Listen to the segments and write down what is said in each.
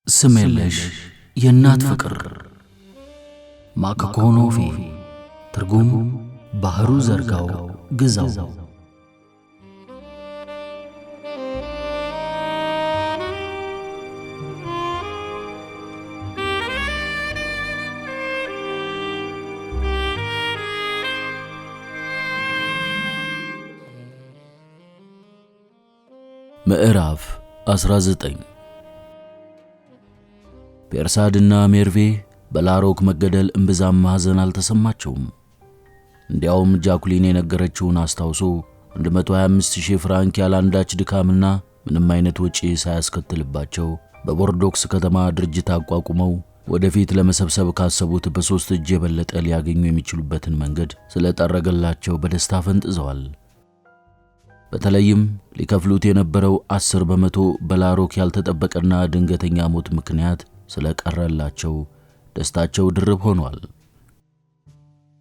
ስሜለሽ የእናት ፍቅር ማከኮኖፊ ትርጉም ባህሩ ዘርጋው ግዛው። ምዕራፍ 19 ፔርሳድና ሜርቬ በላሮክ መገደል እምብዛም ማዘን አልተሰማቸውም። እንዲያውም ጃኩሊን የነገረችውን አስታውሶ 125,000 ፍራንክ ያላንዳች ድካምና ምንም አይነት ወጪ ሳያስከትልባቸው በቦርዶክስ ከተማ ድርጅት አቋቁመው ወደፊት ለመሰብሰብ ካሰቡት በ3 እጅ የበለጠ ሊያገኙ የሚችሉበትን መንገድ ስለጠረገላቸው በደስታ ፈንጥዘዋል። በተለይም ሊከፍሉት የነበረው 10% በላሮክ ያልተጠበቀና ድንገተኛ ሞት ምክንያት ስለቀረላቸው ደስታቸው ድርብ ሆኗል።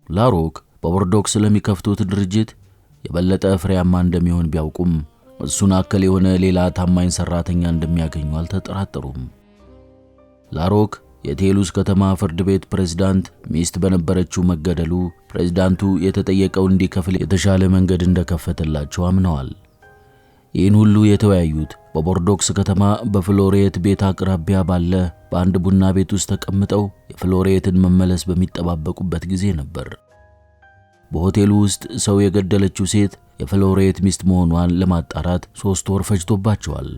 ላሮክ በቦርዶክስ ለሚከፍቱት ድርጅት የበለጠ ፍሬያማ እንደሚሆን ቢያውቁም እሱን አከል የሆነ ሌላ ታማኝ ሰራተኛ እንደሚያገኙ አልተጠራጠሩም። ላሮክ የቴሉስ ከተማ ፍርድ ቤት ፕሬዝዳንት ሚስት በነበረችው መገደሉ ፕሬዝዳንቱ የተጠየቀው እንዲከፍል የተሻለ መንገድ እንደከፈተላቸው አምነዋል። ይህን ሁሉ የተወያዩት በቦርዶክስ ከተማ በፍሎሬት ቤት አቅራቢያ ባለ በአንድ ቡና ቤት ውስጥ ተቀምጠው የፍሎሬትን መመለስ በሚጠባበቁበት ጊዜ ነበር። በሆቴሉ ውስጥ ሰው የገደለችው ሴት የፍሎሬት ሚስት መሆኗን ለማጣራት 3 ወር ፈጅቶባቸዋል።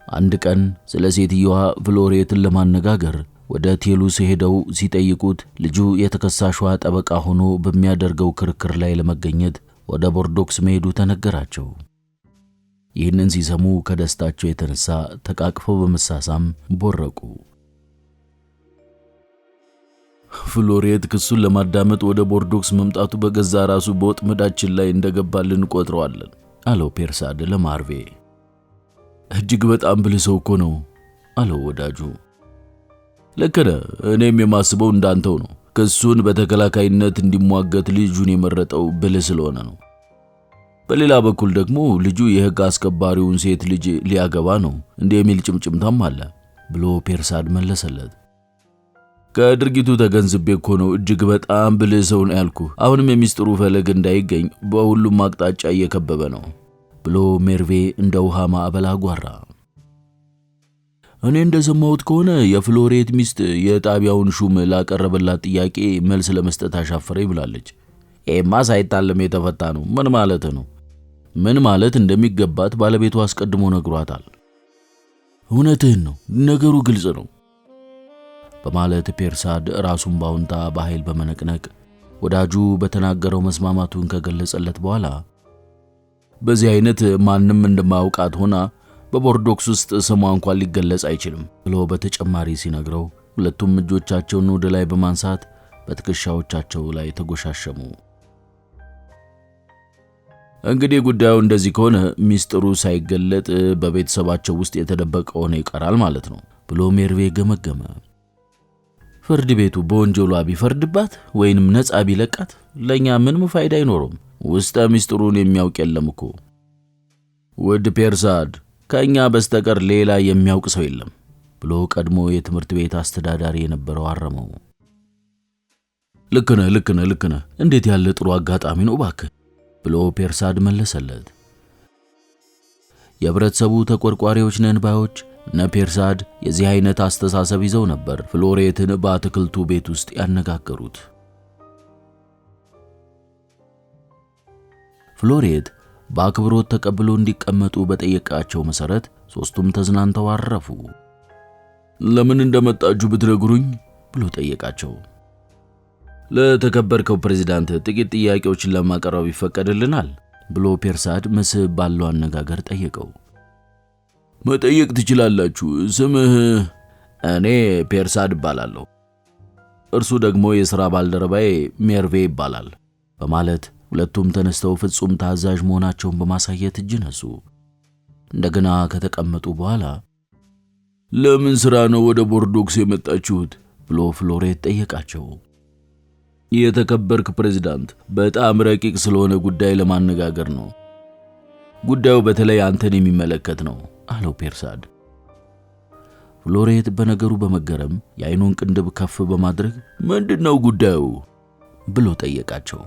አንድ ቀን ስለ ሴትየዋ ፍሎሬትን ለማነጋገር ወደ ቴሉስ ሄደው ሲጠይቁት ልጁ የተከሳሿ ጠበቃ ሆኖ በሚያደርገው ክርክር ላይ ለመገኘት ወደ ቦርዶክስ መሄዱ ተነገራቸው። ይህንን ሲሰሙ ከደስታቸው የተነሳ ተቃቅፈው በመሳሳም ቦረቁ። ፍሎሬት ክሱን ለማዳመጥ ወደ ቦርዶክስ መምጣቱ በገዛ ራሱ በወጥመዳችን ላይ እንደገባልን ቆጥረዋለን አለው ፔርሳድ ለማርቬ። እጅግ በጣም ብልህ ሰው እኮ ነው አለው ወዳጁ። ልክ ነህ፣ እኔም የማስበው እንዳንተው ነው። ክሱን በተከላካይነት እንዲሟገት ልጁን የመረጠው ብልህ ስለሆነ ነው። በሌላ በኩል ደግሞ ልጁ የሕግ አስከባሪውን ሴት ልጅ ሊያገባ ነው እንደ የሚል ጭምጭምታም አለ ብሎ ፔርሳድ መለሰለት። ከድርጊቱ ተገንዝቤ እኮ ነው እጅግ በጣም ብልህ ሰው ነው ያልኩ። አሁንም የሚስጥሩ ፈለግ እንዳይገኝ በሁሉም አቅጣጫ እየከበበ ነው ብሎ ሜርቬ እንደ ውሃ ማዕበል አጓራ። እኔ እንደሰማሁት ከሆነ የፍሎሬት ሚስት የጣቢያውን ሹም ላቀረበላት ጥያቄ መልስ ለመስጠት አሻፈረኝ ብላለች። ይሄማ ሳይታለም የተፈታ ነው። ምን ማለት ነው? ምን ማለት እንደሚገባት ባለቤቱ አስቀድሞ ነግሯታል። እውነትህን ነው፣ ነገሩ ግልጽ ነው በማለት ፔርሳድ ራሱን ባውንታ በኃይል በመነቅነቅ ወዳጁ በተናገረው መስማማቱን ከገለጸለት በኋላ በዚህ አይነት ማንም እንደማያውቃት ሆና በቦርዶክስ ውስጥ ስሟ እንኳን ሊገለጽ አይችልም ብሎ በተጨማሪ ሲነግረው ሁለቱም እጆቻቸውን ወደ ላይ በማንሳት በትከሻዎቻቸው ላይ ተጎሻሸሙ። እንግዲህ ጉዳዩ እንደዚህ ከሆነ ሚስጥሩ ሳይገለጥ በቤተሰባቸው ውስጥ የተደበቀ ሆነ ይቀራል ማለት ነው ብሎ ሜርቬ ገመገመ። ፍርድ ቤቱ በወንጀሏ ቢፈርድባት ወይንም ነፃ ቢለቃት ለኛ ምንም ፋይዳ አይኖርም። ውስጠ ሚስጥሩን የሚያውቅ የለም እኮ። ውድ ፔርሳድ፣ ከኛ በስተቀር ሌላ የሚያውቅ ሰው የለም ብሎ ቀድሞ የትምህርት ቤት አስተዳዳሪ የነበረው አረመው። ልክ ነህ፣ እንዴት ያለ ጥሩ አጋጣሚ ነው እባክህ ብሎ ፔርሳድ መለሰለት። የህብረተሰቡ ተቆርቋሪዎች ነን ባዮች እነ ፔርሳድ የዚህ አይነት አስተሳሰብ ይዘው ነበር ፍሎሬትን በአትክልቱ ቤት ውስጥ ያነጋገሩት። ፍሎሬት በአክብሮት ተቀብሎ እንዲቀመጡ በጠየቃቸው መሰረት 3ቱም ተዝናንተው አረፉ። ለምን እንደመጣችሁ ብትነግሩኝ ብሎ ጠየቃቸው። ለተከበርከው ፕሬዝዳንት ጥቂት ጥያቄዎችን ለማቀረብ ይፈቀድልናል ብሎ ፔርሳድ መስህብ ባለው አነጋገር ጠየቀው። መጠየቅ ትችላላችሁ። ስምህ? እኔ ፔርሳድ እባላለሁ። እርሱ ደግሞ የሥራ ባልደረባዬ ሜርቬ ይባላል በማለት ሁለቱም ተነስተው ፍጹም ታዛዥ መሆናቸውን በማሳየት እጅ ነሱ። እንደገና ከተቀመጡ በኋላ ለምን ሥራ ነው ወደ ቦርዶክስ የመጣችሁት ብሎ ፍሎሬት ጠየቃቸው። የተከበርክ ፕሬዝዳንት፣ በጣም ረቂቅ ስለሆነ ጉዳይ ለማነጋገር ነው። ጉዳዩ በተለይ አንተን የሚመለከት ነው አለው ፔርሳድ። ፍሎሬት በነገሩ በመገረም የአይኑን ቅንድብ ከፍ በማድረግ ምንድነው ጉዳዩ ብሎ ጠየቃቸው።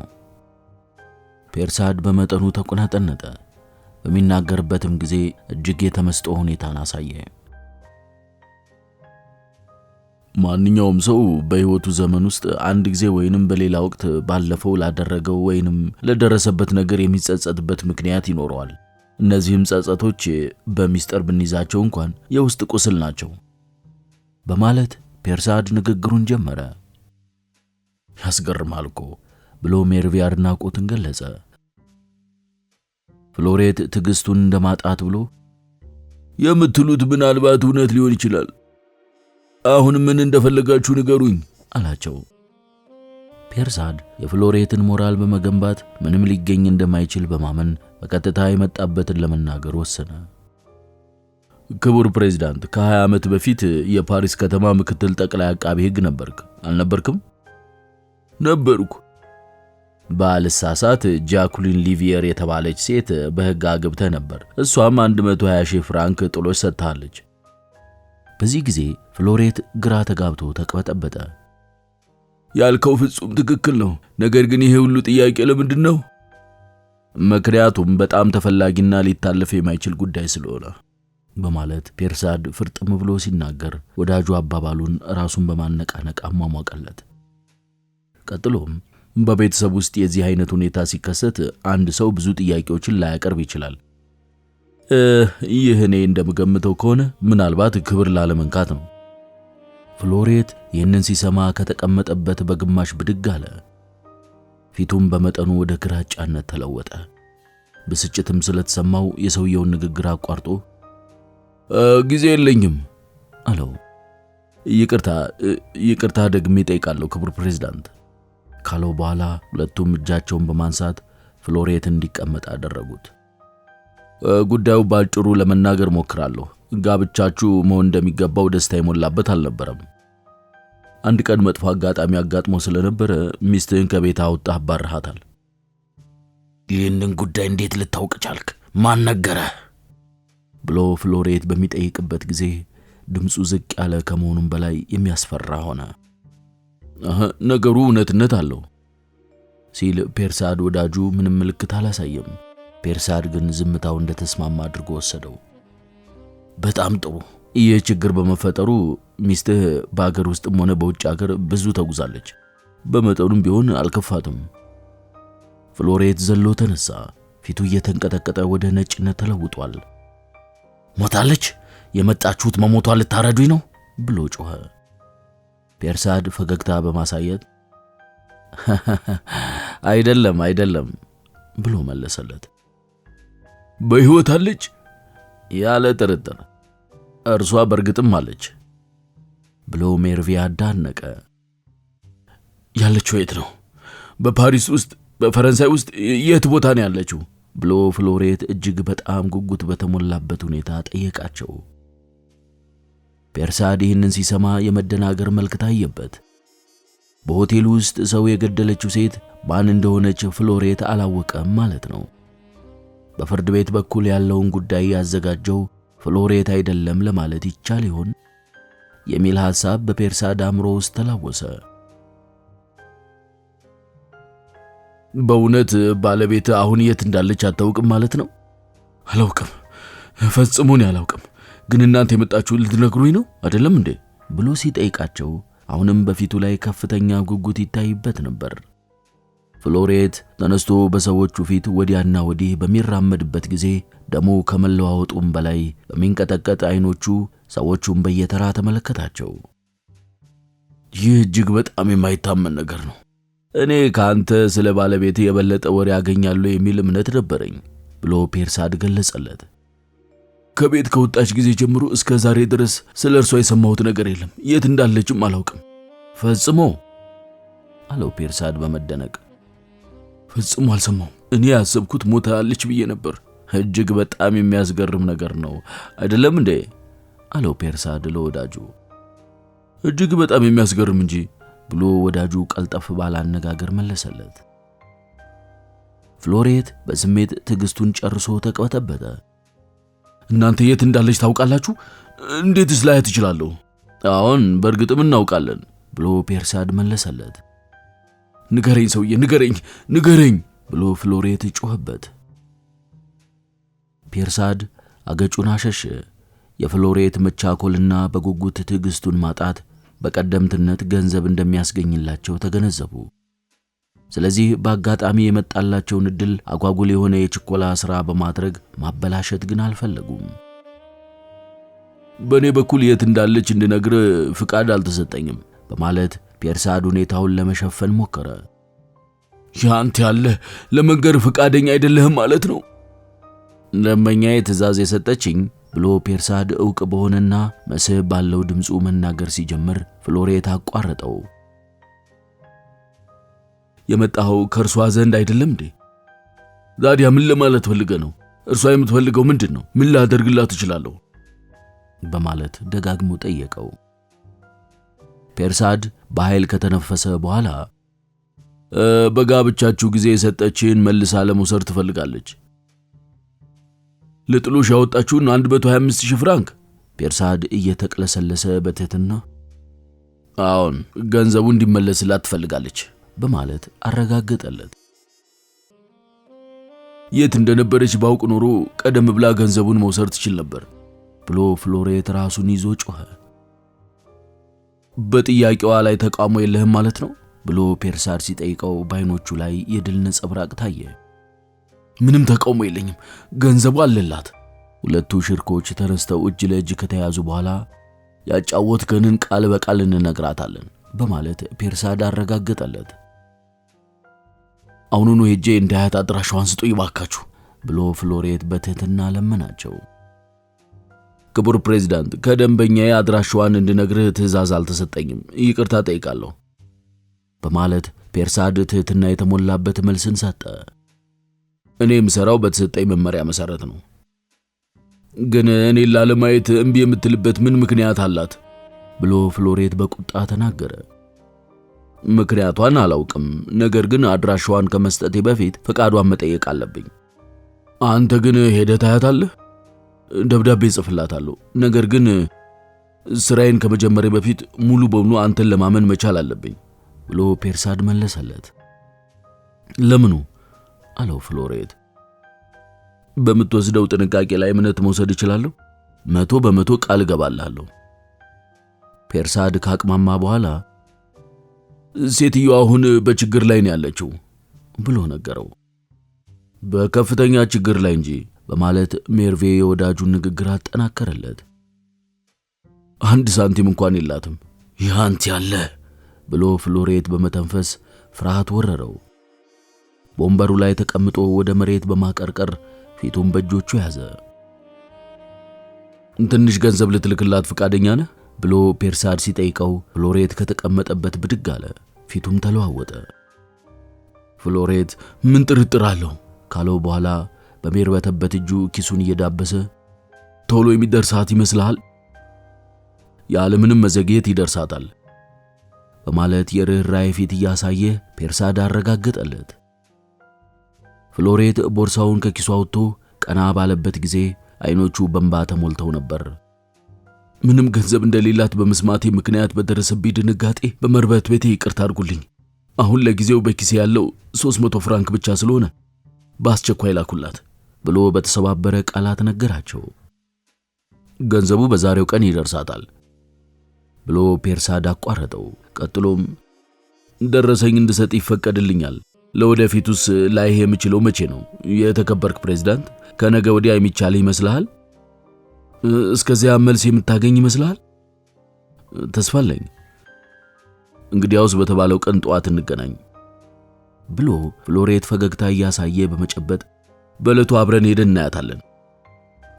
ፔርሳድ በመጠኑ ተቆናጠነጠ። በሚናገርበትም ጊዜ እጅግ የተመስጦ ሁኔታን አሳየ። ማንኛውም ሰው በሕይወቱ ዘመን ውስጥ አንድ ጊዜ ወይንም በሌላ ወቅት ባለፈው ላደረገው ወይንም ለደረሰበት ነገር የሚጸጸትበት ምክንያት ይኖረዋል። እነዚህም ጸጸቶች በሚስጥር ብንይዛቸው እንኳን የውስጥ ቁስል ናቸው በማለት ፔርሳድ ንግግሩን ጀመረ። ያስገርማል እኮ ብሎ ሜርቪ አድናቆትን ገለጸ። ፍሎሬት ትዕግስቱን እንደማጣት ብሎ የምትሉት ምናልባት እውነት ሊሆን ይችላል። አሁን ምን እንደፈለጋችሁ ንገሩኝ አላቸው። ፔርሳድ የፍሎሬትን ሞራል በመገንባት ምንም ሊገኝ እንደማይችል በማመን በቀጥታ የመጣበትን ለመናገር ወሰነ። ክቡር ፕሬዝዳንት፣ ከ20 ዓመት በፊት የፓሪስ ከተማ ምክትል ጠቅላይ አቃቤ ሕግ ነበርክ አልነበርክም? ነበርኩ። ባልሳሳት ጃኩሊን ሊቪየር የተባለች ሴት በሕግ አግብተህ ነበር። እሷም 120,000 ፍራንክ ጥሎሽ ሰጥታለች። በዚህ ጊዜ ፍሎሬት ግራ ተጋብቶ ተቅበጠበጠ። ያልከው ፍጹም ትክክል ነው። ነገር ግን ይሄ ሁሉ ጥያቄ ለምንድን ነው? ምክንያቱም በጣም ተፈላጊና ሊታለፍ የማይችል ጉዳይ ስለሆነ በማለት ፔርሳድ ፍርጥም ብሎ ሲናገር ወዳጁ አባባሉን ራሱን በማነቃነቅ አሟሟቀለት። ቀጥሎም በቤተሰብ ውስጥ የዚህ አይነት ሁኔታ ሲከሰት አንድ ሰው ብዙ ጥያቄዎችን ላያቀርብ ይችላል። ይህ እኔ እንደምገምተው ከሆነ ምናልባት ክብር ላለመንካት ነው። ፍሎሬት ይህንን ሲሰማ ከተቀመጠበት በግማሽ ብድግ አለ። ፊቱም በመጠኑ ወደ ግራጫነት ተለወጠ። ብስጭትም ስለተሰማው የሰውየውን ንግግር አቋርጦ ጊዜ የለኝም አለው። ይቅርታ ደግሜ ጠይቃለሁ ክቡር ፕሬዝዳንት ካለው በኋላ ሁለቱም እጃቸውን በማንሳት ፍሎሬት እንዲቀመጥ አደረጉት። ጉዳዩ ባጭሩ ለመናገር ሞክራለሁ። ጋብቻችሁ መሆን እንደሚገባው ደስታ የሞላበት አልነበረም። አንድ ቀን መጥፎ አጋጣሚ አጋጥሞ ስለነበረ ሚስትህን ከቤት አውጣህ አባርሃታል። ይህንን ጉዳይ እንዴት ልታውቅ ቻልክ? ማን ነገረህ? ብሎ ፍሎሬት በሚጠይቅበት ጊዜ ድምፁ ዝቅ ያለ ከመሆኑም በላይ የሚያስፈራ ሆነ። ነገሩ እውነትነት አለው ሲል ፔርሳድ ወዳጁ ምንም ምልክት አላሳየም። ፔርሳድ ግን ዝምታው እንደተስማማ አድርጎ ወሰደው። በጣም ጥሩ። ይህ ችግር በመፈጠሩ ሚስትህ በአገር ውስጥም ሆነ በውጭ አገር ብዙ ተጉዛለች። በመጠኑም ቢሆን አልከፋትም። ፍሎሬት ዘሎ ተነሳ። ፊቱ እየተንቀጠቀጠ ወደ ነጭነት ተለውጧል። ሞታለች? የመጣችሁት መሞቷን ልታረዱኝ ነው ብሎ ጮኸ። ፔርሳድ ፈገግታ በማሳየት አይደለም ብሎ መለሰለት። በሕይወት አለች? ያለ ጥርጥር እርሷ በርግጥም አለች ብሎ ሜርቪ አዳነቀ። ያለችው የት ነው? በፓሪስ ውስጥ? በፈረንሳይ ውስጥ? የት ቦታ ነው ያለችው? ብሎ ፍሎሬት እጅግ በጣም ጉጉት በተሞላበት ሁኔታ ጠየቃቸው። ፔርሳድ ይህንን ሲሰማ የመደናገር መልክ ታየበት። በሆቴሉ ውስጥ ሰው የገደለችው ሴት ማን እንደሆነች ፍሎሬት አላወቀም ማለት ነው። በፍርድ ቤት በኩል ያለውን ጉዳይ ያዘጋጀው ፍሎሬት አይደለም ለማለት ይቻል ይሆን የሚል ሐሳብ በፔርሳድ አእምሮ ውስጥ ተላወሰ። በእውነት ባለቤት አሁን የት እንዳለች አታውቅም ማለት ነው? አላውቅም፣ ፈጽሞ አላውቅም። ግን እናንተ የመጣችሁ ልትነግሩኝ ነው አይደለም እንዴ? ብሎ ሲጠይቃቸው አሁንም በፊቱ ላይ ከፍተኛ ጉጉት ይታይበት ነበር። ፍሎሬት ተነስቶ በሰዎቹ ፊት ወዲያና ወዲህ በሚራመድበት ጊዜ ደሙ ከመለዋወጡም በላይ በሚንቀጠቀጥ አይኖቹ ሰዎቹን በየተራ ተመለከታቸው። ይህ እጅግ በጣም የማይታመን ነገር ነው። እኔ ካንተ ስለ ባለቤት የበለጠ ወሬ ያገኛለሁ የሚል እምነት ነበረኝ ብሎ ፔርሳድ ገለጸለት። ከቤት ከወጣች ጊዜ ጀምሮ እስከ ዛሬ ድረስ ስለ እርሷ የሰማሁት ነገር የለም። የት እንዳለችም አላውቅም። ፈጽሞ አለው ፔርሳድ በመደነቅ። ፈጽሞ አልሰማሁም። እኔ ያሰብኩት ሞታለች ብዬ ነበር። እጅግ በጣም የሚያስገርም ነገር ነው አይደለም እንዴ? አለው ፔርሳድ ለወዳጁ። እጅግ በጣም የሚያስገርም እንጂ ብሎ ወዳጁ ቀልጠፍ ባለ አነጋገር መለሰለት። ፍሎሬት በስሜት ትዕግስቱን ጨርሶ ተቅበጠበጠ። እናንተ የት እንዳለች ታውቃላችሁ? እንዴትስ ላያት እችላለሁ? አሁን በእርግጥም እናውቃለን ብሎ ፔርሳድ መለሰለት። ንገረኝ ሰውዬ፣ ንገረኝ ብሎ ፍሎሬት ጮኸበት። ፔርሳድ አገጩን አሸሸ። የፍሎሬት መቻኮልና በጉጉት ትዕግስቱን ማጣት በቀደምትነት ገንዘብ እንደሚያስገኝላቸው ተገነዘቡ። ስለዚህ በአጋጣሚ የመጣላቸውን ዕድል አጓጉል የሆነ የችኮላ ሥራ በማድረግ ማበላሸት ግን አልፈለጉም። በእኔ በኩል የት እንዳለች እንድነግር ፍቃድ አልተሰጠኝም በማለት ፔርሳድ ሁኔታውን ለመሸፈን ሞከረ። ያንተ ያለ ለመንገር ፍቃደኛ አይደለህም ማለት ነው? ደንበኛዬ ትእዛዝ የሰጠችኝ ብሎ ፔርሳድ ዕውቅ በሆነና መስህብ ባለው ድምፁ መናገር ሲጀምር ፍሎሬት አቋረጠው። የመጣኸው ከእርሷ ዘንድ አይደለም እንዴ? ታዲያ ምን ለማለት ፈልገህ ነው? እርሷ የምትፈልገው ምንድን ነው? ምን ላደርግላት እችላለሁ? በማለት ደጋግሞ ጠየቀው። ፔርሳድ በኃይል ከተነፈሰ በኋላ በጋብቻችሁ ጊዜ የሰጠችን መልሳ ለመውሰድ ትፈልጋለች። ለጥሎሽ ያወጣችሁን 125,000 ፍራንክ? ፔርሳድ እየተቅለሰለሰ በትህትና አዎን፣ ገንዘቡ እንዲመለስላት ትፈልጋለች በማለት አረጋገጠለት። የት እንደነበረች ባውቅ ኖሮ ቀደም ብላ ገንዘቡን መውሰድ ትችል ነበር ብሎ ፍሎሬት ራሱን ይዞ ጮኸ። በጥያቄዋ ላይ ተቃውሞ የለህም ማለት ነው ብሎ ፔርሳድ ሲጠይቀው በዓይኖቹ ላይ የድል ነጸብራቅ ታየ። ምንም ተቃውሞ የለኝም፣ ገንዘቡ አለላት። ሁለቱ ሽርኮች ተነስተው እጅ ለእጅ ከተያዙ በኋላ ያጫወትከንን ቃል በቃል እንነግራታለን በማለት ፔርሳድ አረጋገጠለት። አሁኑኑ ሄጄ እንዳያት አድራሻዋን ስጡኝ ባካችሁ ብሎ ፍሎሬት በትህትና ለመናቸው። ክቡር ፕሬዝዳንት፣ ከደንበኛዬ አድራሻዋን እንድነግርህ ትእዛዝ አልተሰጠኝም፣ ይቅርታ ጠይቃለሁ በማለት ፔርሳድ ትህትና የተሞላበት መልስን ሰጠ። እኔ የምሰራው በተሰጠኝ መመሪያ መሰረት ነው። ግን እኔን ላለማየት እምቢ የምትልበት ምን ምክንያት አላት ብሎ ፍሎሬት በቁጣ ተናገረ። ምክንያቷን አላውቅም፣ ነገር ግን አድራሻዋን ከመስጠቴ በፊት ፈቃዷን መጠየቅ አለብኝ። አንተ ግን ሄደህ ታያታለህ? ደብዳቤ ጽፍላታለሁ፣ ነገር ግን ስራዬን ከመጀመሬ በፊት ሙሉ በሙሉ አንተን ለማመን መቻል አለብኝ ብሎ ፔርሳድ መለሰለት። ለምኑ? አለው ፍሎሬት። በምትወስደው ጥንቃቄ ላይ እምነት መውሰድ እችላለሁ፣ 100% ቃል እገባልሃለሁ። ፔርሳድ ካቅማማ በኋላ ሴትዮዋ አሁን በችግር ላይ ነው ያለችው ብሎ ነገረው። በከፍተኛ ችግር ላይ እንጂ በማለት ሜርቬ የወዳጁን ንግግር አጠናከረለት። 1 ሳንቲም እንኳን የላትም። ያንተ ያለ ብሎ ፍሎሬት በመተንፈስ ፍርሃት ወረረው። በወንበሩ ላይ ተቀምጦ ወደ መሬት በማቀርቀር ፊቱን በእጆቹ ያዘ። ትንሽ ገንዘብ ልትልክላት ፍቃደኛ ነህ ብሎ ፔርሳድ ሲጠይቀው ፍሎሬት ከተቀመጠበት ብድግ አለ። ፊቱም ተለዋወጠ። ፍሎሬት ምን ጥርጥር አለው ካለው በኋላ በሚርበተበት እጁ ኪሱን እየዳበሰ ቶሎ የሚደርሳት ይመስልሃል? ያለምንም መዘግየት ይደርሳታል በማለት የርህራሄ ፊት እያሳየ ፔርሳድ አረጋገጠለት። ፍሎሬት ቦርሳውን ከኪሱ አውጥቶ ቀና ባለበት ጊዜ አይኖቹ በእንባ ተሞልተው ነበር። ምንም ገንዘብ እንደሌላት በመስማቴ ምክንያት በደረሰብኝ ድንጋጤ በመርበት ቤቴ ይቅርታ አድርጉልኝ። አሁን ለጊዜው በኪሴ ያለው 300 ፍራንክ ብቻ ስለሆነ በአስቸኳይ ላኩላት ብሎ በተሰባበረ ቃላት ነገራቸው። ገንዘቡ በዛሬው ቀን ይደርሳታል ብሎ ፔርሳድ አቋረጠው። ቀጥሎም ደረሰኝ እንድሰጥ ይፈቀድልኛል። ለወደፊቱስ ላይህ የምችለው መቼ ነው? የተከበርክ ፕሬዝዳንት፣ ከነገ ወዲያ የሚቻል ይመስልሃል? እስከዚያ መልስ የምታገኝ ይመስልሃል? ተስፋ አለኝ። እንግዲያውስ በተባለው ቀን ጠዋት እንገናኝ ብሎ ፍሎሬት ፈገግታ እያሳየ በመጨበጥ በዕለቱ አብረን ሄደን እናያታለን፣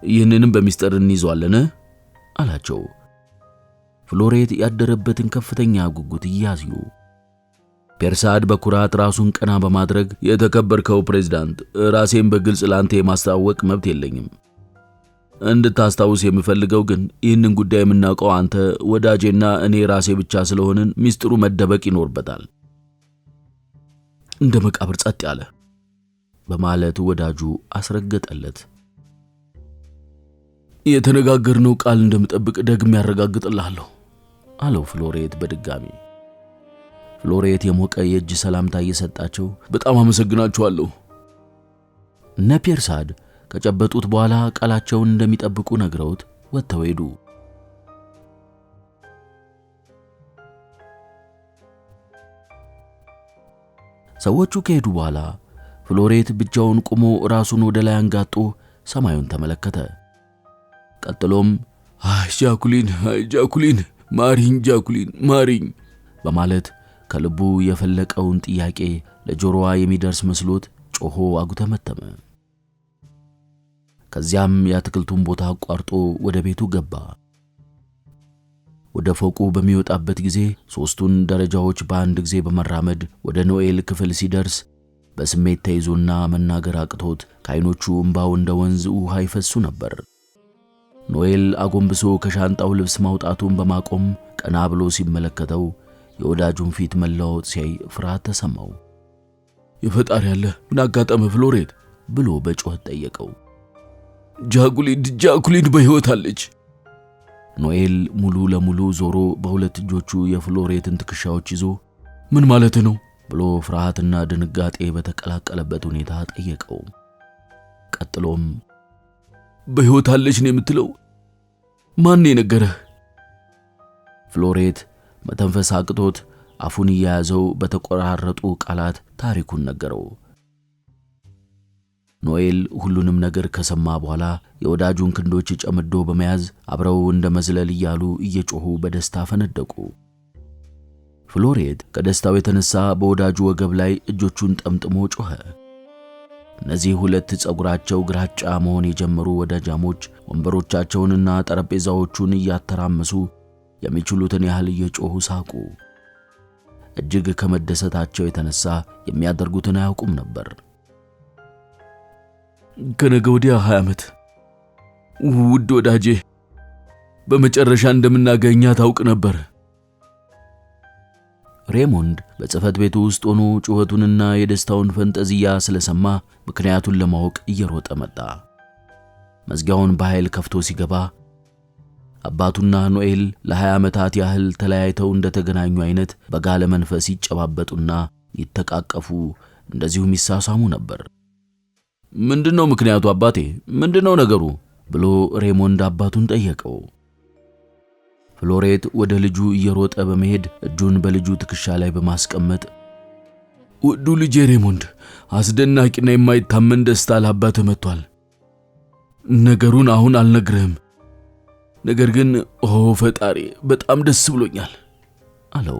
ይህንንም በሚስጥር እንይዘዋለን አላቸው። ፍሎሬት ያደረበትን ከፍተኛ ጉጉት እያዩ ፔርሳድ በኩራት ራሱን ቀና በማድረግ የተከበርከው ፕሬዝዳንት፣ ራሴን በግልጽ ላንተ የማስተዋወቅ መብት የለኝም። እንድታስታውስ የምፈልገው ግን ይህንን ጉዳይ የምናውቀው አንተ፣ ወዳጄና እኔ ራሴ ብቻ ስለሆንን ሚስጥሩ መደበቅ ይኖርበታል። እንደ መቃብር ጸጥ ያለ በማለት ወዳጁ አስረገጠለት። የተነጋገርነው ቃል እንደምጠብቅ ደግሜ ያረጋግጥልሃለሁ አለው ፍሎሬት በድጋሚ። ፍሎሬት የሞቀ የእጅ ሰላምታ እየሰጣቸው በጣም አመሰግናችኋለሁ። እነ ፒርሳድ ከጨበጡት በኋላ ቃላቸውን እንደሚጠብቁ ነግረውት ወጥተው ሄዱ። ሰዎቹ ከሄዱ በኋላ ፍሎሬት ብቻውን ቆሞ ራሱን ወደ ላይ አንጋጦ ሰማዩን ተመለከተ። ቀጥሎም ጃኩሊን ማሪኝ፣ ጃኩሊን ማሪኝ በማለት ከልቡ የፈለቀውን ጥያቄ ለጆሮዋ የሚደርስ መስሎት ጮሆ አጉተመተመ። ከዚያም የአትክልቱን ቦታ አቋርጦ ወደ ቤቱ ገባ። ወደ ፎቁ በሚወጣበት ጊዜ 3ቱን ደረጃዎች በአንድ ጊዜ በመራመድ ወደ ኖኤል ክፍል ሲደርስ በስሜት ተይዞና መናገር አቅቶት ከዓይኖቹ እንባው እንደ ወንዝ ውሃ ይፈሱ ነበር። ኖኤል አጎንብሶ ከሻንጣው ልብስ ማውጣቱን በማቆም ቀና ብሎ ሲመለከተው የወዳጁን ፊት መለዋወጥ ሲያይ ፍርሃት ተሰማው። የፈጣሪ ያለ ምን አጋጠመ ፍሎሬት ብሎ በጩኸት ጠየቀው። ጃኩሊን በሕይወት አለች። ኖኤል ሙሉ ለሙሉ ዞሮ በሁለት እጆቹ የፍሎሬትን ትከሻዎች ይዞ ምን ማለት ነው ብሎ ፍርሃትና ድንጋጤ በተቀላቀለበት ሁኔታ ጠየቀው። ቀጥሎም በሕይወት አለች ነው የምትለው? ማን የነገረህ? ፍሎሬት መተንፈስ አቅቶት አፉን እያያዘው በተቆራረጡ ቃላት ታሪኩን ነገረው። ኖኤል ሁሉንም ነገር ከሰማ በኋላ የወዳጁን ክንዶች ጨምዶ በመያዝ አብረው እንደ መዝለል እያሉ እየጮሁ በደስታ ፈነደቁ። ፍሎሬት ከደስታው የተነሳ በወዳጁ ወገብ ላይ እጆቹን ጠምጥሞ ጮኸ። እነዚህ ሁለት ጸጉራቸው ግራጫ መሆን የጀመሩ ወዳጃሞች ወንበሮቻቸውንና ጠረጴዛዎቹን እያተራመሱ የሚችሉትን ያህል እየጮሁ ሳቁ። እጅግ ከመደሰታቸው የተነሳ የሚያደርጉትን አያውቁም ነበር። ከነገ ወዲያ 20 ዓመት ውድ ወዳጄ፣ በመጨረሻ እንደምናገኛ ታውቅ ነበር። ሬሞንድ በጽሕፈት ቤቱ ውስጥ ሆኖ ጩኸቱንና የደስታውን ፈንጠዝያ ስለሰማ ምክንያቱን ለማወቅ እየሮጠ መጣ። መዝጊያውን በኃይል ከፍቶ ሲገባ አባቱና ኖኤል ለ20 ዓመታት ያህል ተለያይተው እንደተገናኙ አይነት በጋለ መንፈስ ይጨባበጡና ይተቃቀፉ እንደዚሁም ይሳሳሙ ነበር። ምንድነው ምክንያቱ አባቴ? ምንድነው ነገሩ? ብሎ ሬሞንድ አባቱን ጠየቀው። ፍሎሬት ወደ ልጁ እየሮጠ በመሄድ እጁን በልጁ ትከሻ ላይ በማስቀመጥ ውዱ ልጄ ሬሞንድ፣ አስደናቂና የማይታመን ደስታ ለአባትህ መጥቷል። ነገሩን አሁን አልነግርህም፣ ነገር ግን ፈጣሪ በጣም ደስ ብሎኛል አለው።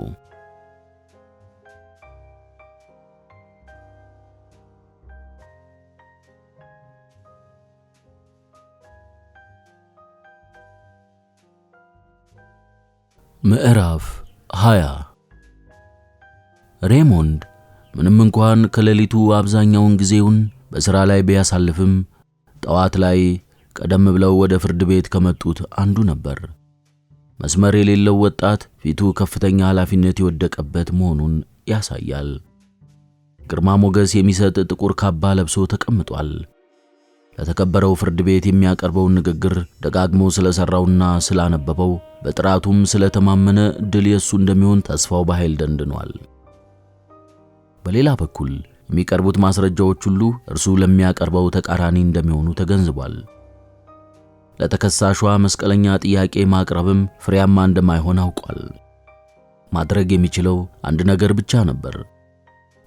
ምዕራፍ 20 ሬሞንድ ምንም እንኳን ከሌሊቱ አብዛኛውን ጊዜውን በሥራ ላይ ቢያሳልፍም ጠዋት ላይ ቀደም ብለው ወደ ፍርድ ቤት ከመጡት አንዱ ነበር። መስመር የሌለው ወጣት ፊቱ ከፍተኛ ኃላፊነት የወደቀበት መሆኑን ያሳያል። ግርማ ሞገስ የሚሰጥ ጥቁር ካባ ለብሶ ተቀምጧል። ለተከበረው ፍርድ ቤት የሚያቀርበውን ንግግር ደጋግሞ ስለሰራውና ስላነበበው በጥራቱም ስለተማመነ ድል የሱ እንደሚሆን ተስፋው በኃይል ደንድኗል። በሌላ በኩል የሚቀርቡት ማስረጃዎች ሁሉ እርሱ ለሚያቀርበው ተቃራኒ እንደሚሆኑ ተገንዝቧል። ለተከሳሿ መስቀለኛ ጥያቄ ማቅረብም ፍሬያማ እንደማይሆን አውቋል። ማድረግ የሚችለው አንድ ነገር ብቻ ነበር።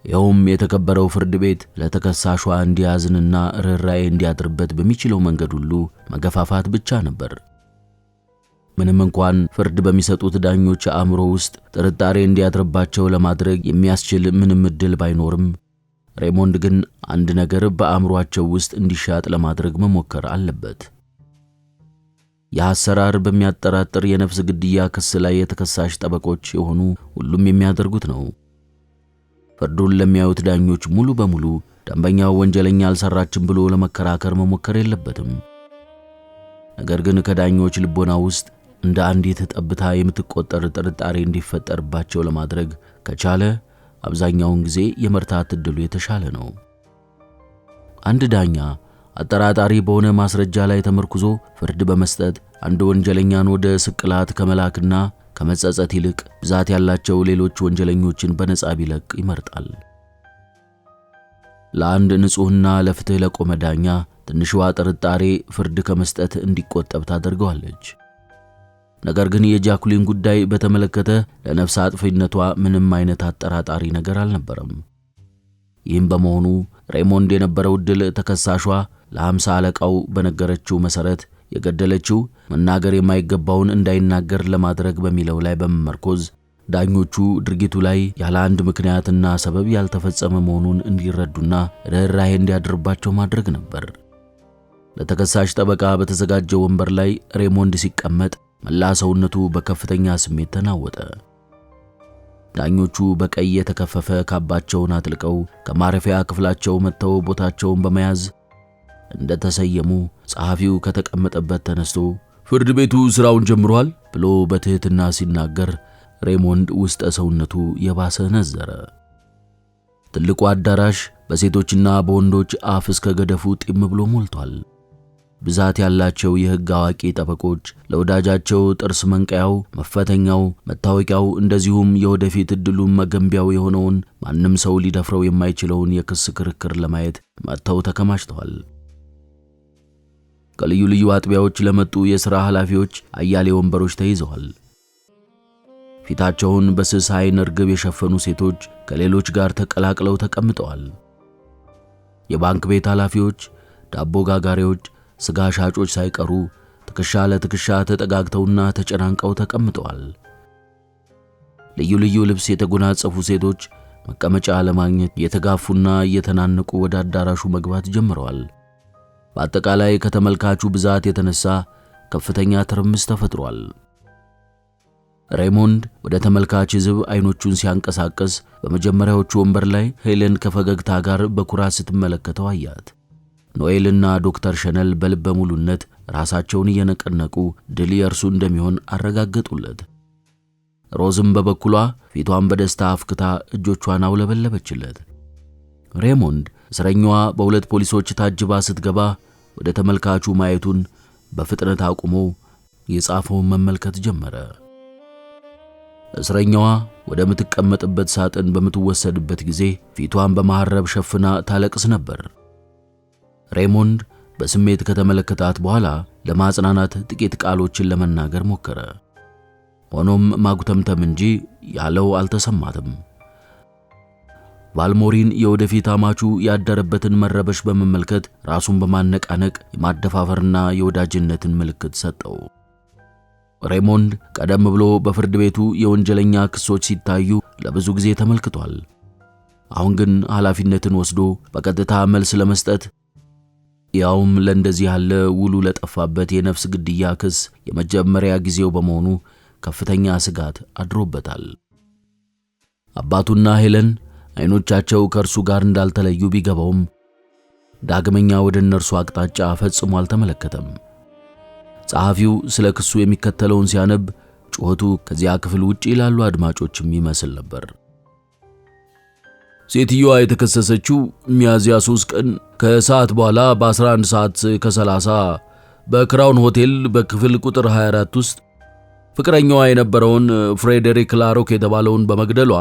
ይኸውም የተከበረው ፍርድ ቤት ለተከሳሿ እንዲያዝንና ርኅራኄ እንዲያድርበት በሚችለው መንገድ ሁሉ መገፋፋት ብቻ ነበር። ምንም እንኳን ፍርድ በሚሰጡት ዳኞች አእምሮ ውስጥ ጥርጣሬ እንዲያድርባቸው ለማድረግ የሚያስችል ምንም ዕድል ባይኖርም፣ ሬሞንድ ግን አንድ ነገር በአእምሮአቸው ውስጥ እንዲሻጥ ለማድረግ መሞከር አለበት። የአሰራር በሚያጠራጥር የነፍስ ግድያ ክስ ላይ የተከሳሽ ጠበቆች የሆኑ ሁሉም የሚያደርጉት ነው። ፍርዱን ለሚያዩት ዳኞች ሙሉ በሙሉ ደንበኛው ወንጀለኛ አልሰራችም ብሎ ለመከራከር መሞከር የለበትም። ነገር ግን ከዳኞች ልቦና ውስጥ እንደ አንዲት ጠብታ የምትቆጠር ጥርጣሬ እንዲፈጠርባቸው ለማድረግ ከቻለ አብዛኛውን ጊዜ የመርታት ዕድሉ የተሻለ ነው። አንድ ዳኛ አጠራጣሪ በሆነ ማስረጃ ላይ ተመርኩዞ ፍርድ በመስጠት አንድ ወንጀለኛን ወደ ስቅላት ከመላክና ከመጸጸት ይልቅ ብዛት ያላቸው ሌሎች ወንጀለኞችን በነጻ ቢለቅ ይመርጣል። ለአንድ ንጹሕና ለፍትህ ለቆመ ዳኛ ትንሽዋ ጥርጣሬ ፍርድ ከመስጠት እንዲቆጠብ ታደርገዋለች። ነገር ግን የጃኩሊን ጉዳይ በተመለከተ ለነፍስ አጥፊነቷ ምንም አይነት አጠራጣሪ ነገር አልነበረም። ይህም በመሆኑ ሬሞንድ የነበረው ዕድል ተከሳሿ ለ50 አለቃው በነገረችው መሰረት የገደለችው መናገር የማይገባውን እንዳይናገር ለማድረግ በሚለው ላይ በመመርኮዝ ዳኞቹ ድርጊቱ ላይ ያለ አንድ ምክንያትና ሰበብ ያልተፈጸመ መሆኑን እንዲረዱና ርኅራኄ እንዲያድርባቸው ማድረግ ነበር። ለተከሳሽ ጠበቃ በተዘጋጀው ወንበር ላይ ሬሞንድ ሲቀመጥ መላ ሰውነቱ በከፍተኛ ስሜት ተናወጠ። ዳኞቹ በቀይ የተከፈፈ ካባቸውን አጥልቀው ከማረፊያ ክፍላቸው መጥተው ቦታቸውን በመያዝ እንደተሰየሙ ጸሐፊው ከተቀመጠበት ተነስቶ ፍርድ ቤቱ ሥራውን ጀምሯል ብሎ በትህትና ሲናገር ሬሞንድ ውስጠ ሰውነቱ የባሰ ነዘረ። ትልቁ አዳራሽ በሴቶችና በወንዶች አፍ እስከ ገደፉ ጢም ብሎ ሞልቷል። ብዛት ያላቸው የሕግ አዋቂ ጠበቆች ለወዳጃቸው ጥርስ መንቀያው፣ መፈተኛው፣ መታወቂያው እንደዚሁም የወደፊት ዕድሉን መገንቢያው የሆነውን ማንም ሰው ሊደፍረው የማይችለውን የክስ ክርክር ለማየት መጥተው ተከማችተዋል። ከልዩ ልዩ አጥቢያዎች ለመጡ የሥራ ኃላፊዎች አያሌ ወንበሮች ተይዘዋል። ፊታቸውን በስስ ዓይን ርግብ የሸፈኑ ሴቶች ከሌሎች ጋር ተቀላቅለው ተቀምጠዋል። የባንክ ቤት ኃላፊዎች፣ ዳቦ ጋጋሪዎች፣ ስጋ ሻጮች ሳይቀሩ ትከሻ ለትከሻ ተጠጋግተውና ተጨናንቀው ተቀምጠዋል። ልዩ ልዩ ልብስ የተጎናጸፉ ሴቶች መቀመጫ ለማግኘት እየተጋፉና እየተናነቁ ወደ አዳራሹ መግባት ጀምረዋል። በአጠቃላይ ከተመልካቹ ብዛት የተነሳ ከፍተኛ ትርምስ ተፈጥሯል። ሬሞንድ ወደ ተመልካች ሕዝብ አይኖቹን ሲያንቀሳቅስ በመጀመሪያዎቹ ወንበር ላይ ሄለን ከፈገግታ ጋር በኩራት ስትመለከተው አያት። ኖኤልና ዶክተር ሸነል በልበ ሙሉነት ራሳቸውን እየነቀነቁ ድል የእርሱ እንደሚሆን አረጋገጡለት። ሮዝም በበኩሏ ፊቷን በደስታ አፍክታ እጆቿን አውለበለበችለት። ሬሞንድ እስረኛዋ በሁለት ፖሊሶች ታጅባ ስትገባ ወደ ተመልካቹ ማየቱን በፍጥነት አቁሞ የጻፈውን መመልከት ጀመረ። እስረኛዋ ወደ ምትቀመጥበት ሳጥን በምትወሰድበት ጊዜ ፊቷን በመሐረብ ሸፍና ታለቅስ ነበር። ሬሞንድ በስሜት ከተመለከታት በኋላ ለማጽናናት ጥቂት ቃሎችን ለመናገር ሞከረ። ሆኖም ማጉተምተም እንጂ ያለው አልተሰማትም። ቫልሞሪን የወደፊት አማቹ ያደረበትን መረበሽ በመመልከት ራሱን በማነቃነቅ የማደፋፈርና የወዳጅነትን ምልክት ሰጠው። ሬሞንድ ቀደም ብሎ በፍርድ ቤቱ የወንጀለኛ ክሶች ሲታዩ ለብዙ ጊዜ ተመልክቷል። አሁን ግን ኃላፊነትን ወስዶ በቀጥታ መልስ ለመስጠት ያውም ለእንደዚህ ያለ ውሉ ለጠፋበት የነፍስ ግድያ ክስ የመጀመሪያ ጊዜው በመሆኑ ከፍተኛ ስጋት አድሮበታል። አባቱና ሄለን አይኖቻቸው ከእርሱ ጋር እንዳልተለዩ ቢገባውም ዳግመኛ ወደ እነርሱ አቅጣጫ ፈጽሞ አልተመለከተም። ጸሐፊው ስለ ክሱ የሚከተለውን ሲያነብ ጩኸቱ ከዚያ ክፍል ውጪ ላሉ አድማጮችም ይመስል ነበር። ሴትዮዋ የተከሰሰችው ሚያዝያ 3 ቀን ከሰዓት በኋላ በ11 ሰዓት ከ30 በክራውን ሆቴል በክፍል ቁጥር 24 ውስጥ ፍቅረኛዋ የነበረውን ፍሬዴሪክ ላሮክ የተባለውን በመግደሏ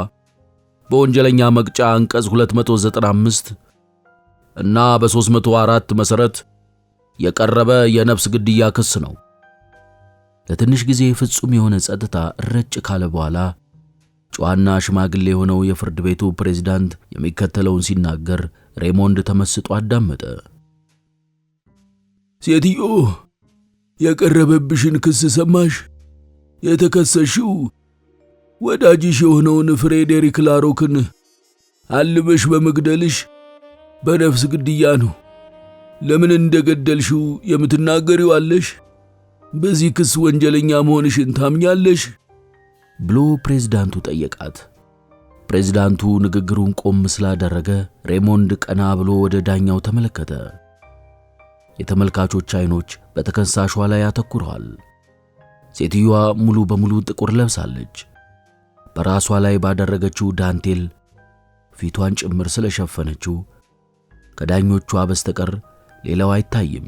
በወንጀለኛ መቅጫ አንቀጽ 295 እና በ304 መሰረት የቀረበ የነፍስ ግድያ ክስ ነው። ለትንሽ ጊዜ ፍጹም የሆነ ጸጥታ ረጭ ካለ በኋላ ጨዋና ሽማግሌ የሆነው የፍርድ ቤቱ ፕሬዝዳንት የሚከተለውን ሲናገር ሬሞንድ ተመስጦ አዳመጠ። ሴትዮ፣ የቀረበብሽን ክስ ሰማሽ? የተከሰሽው ወዳጅሽ የሆነውን ፍሬዴሪክ ላሮክን አልበሽ በመግደልሽ በነፍስ ግድያ ነው። ለምን እንደገደልሽው የምትናገሪው አለሽ? በዚህ ክስ ወንጀለኛ መሆንሽን ታምኛለሽ? ብሎ ፕሬዝዳንቱ ጠየቃት። ፕሬዝዳንቱ ንግግሩን ቆም ስላደረገ ሬሞንድ ቀና ብሎ ወደ ዳኛው ተመለከተ። የተመልካቾች አይኖች በተከሳሿ ላይ አተኩረዋል። ሴትዮዋ ሙሉ በሙሉ ጥቁር ለብሳለች። በራሷ ላይ ባደረገችው ዳንቴል ፊቷን ጭምር ስለሸፈነችው ከዳኞቿ በስተቀር ሌላው አይታይም።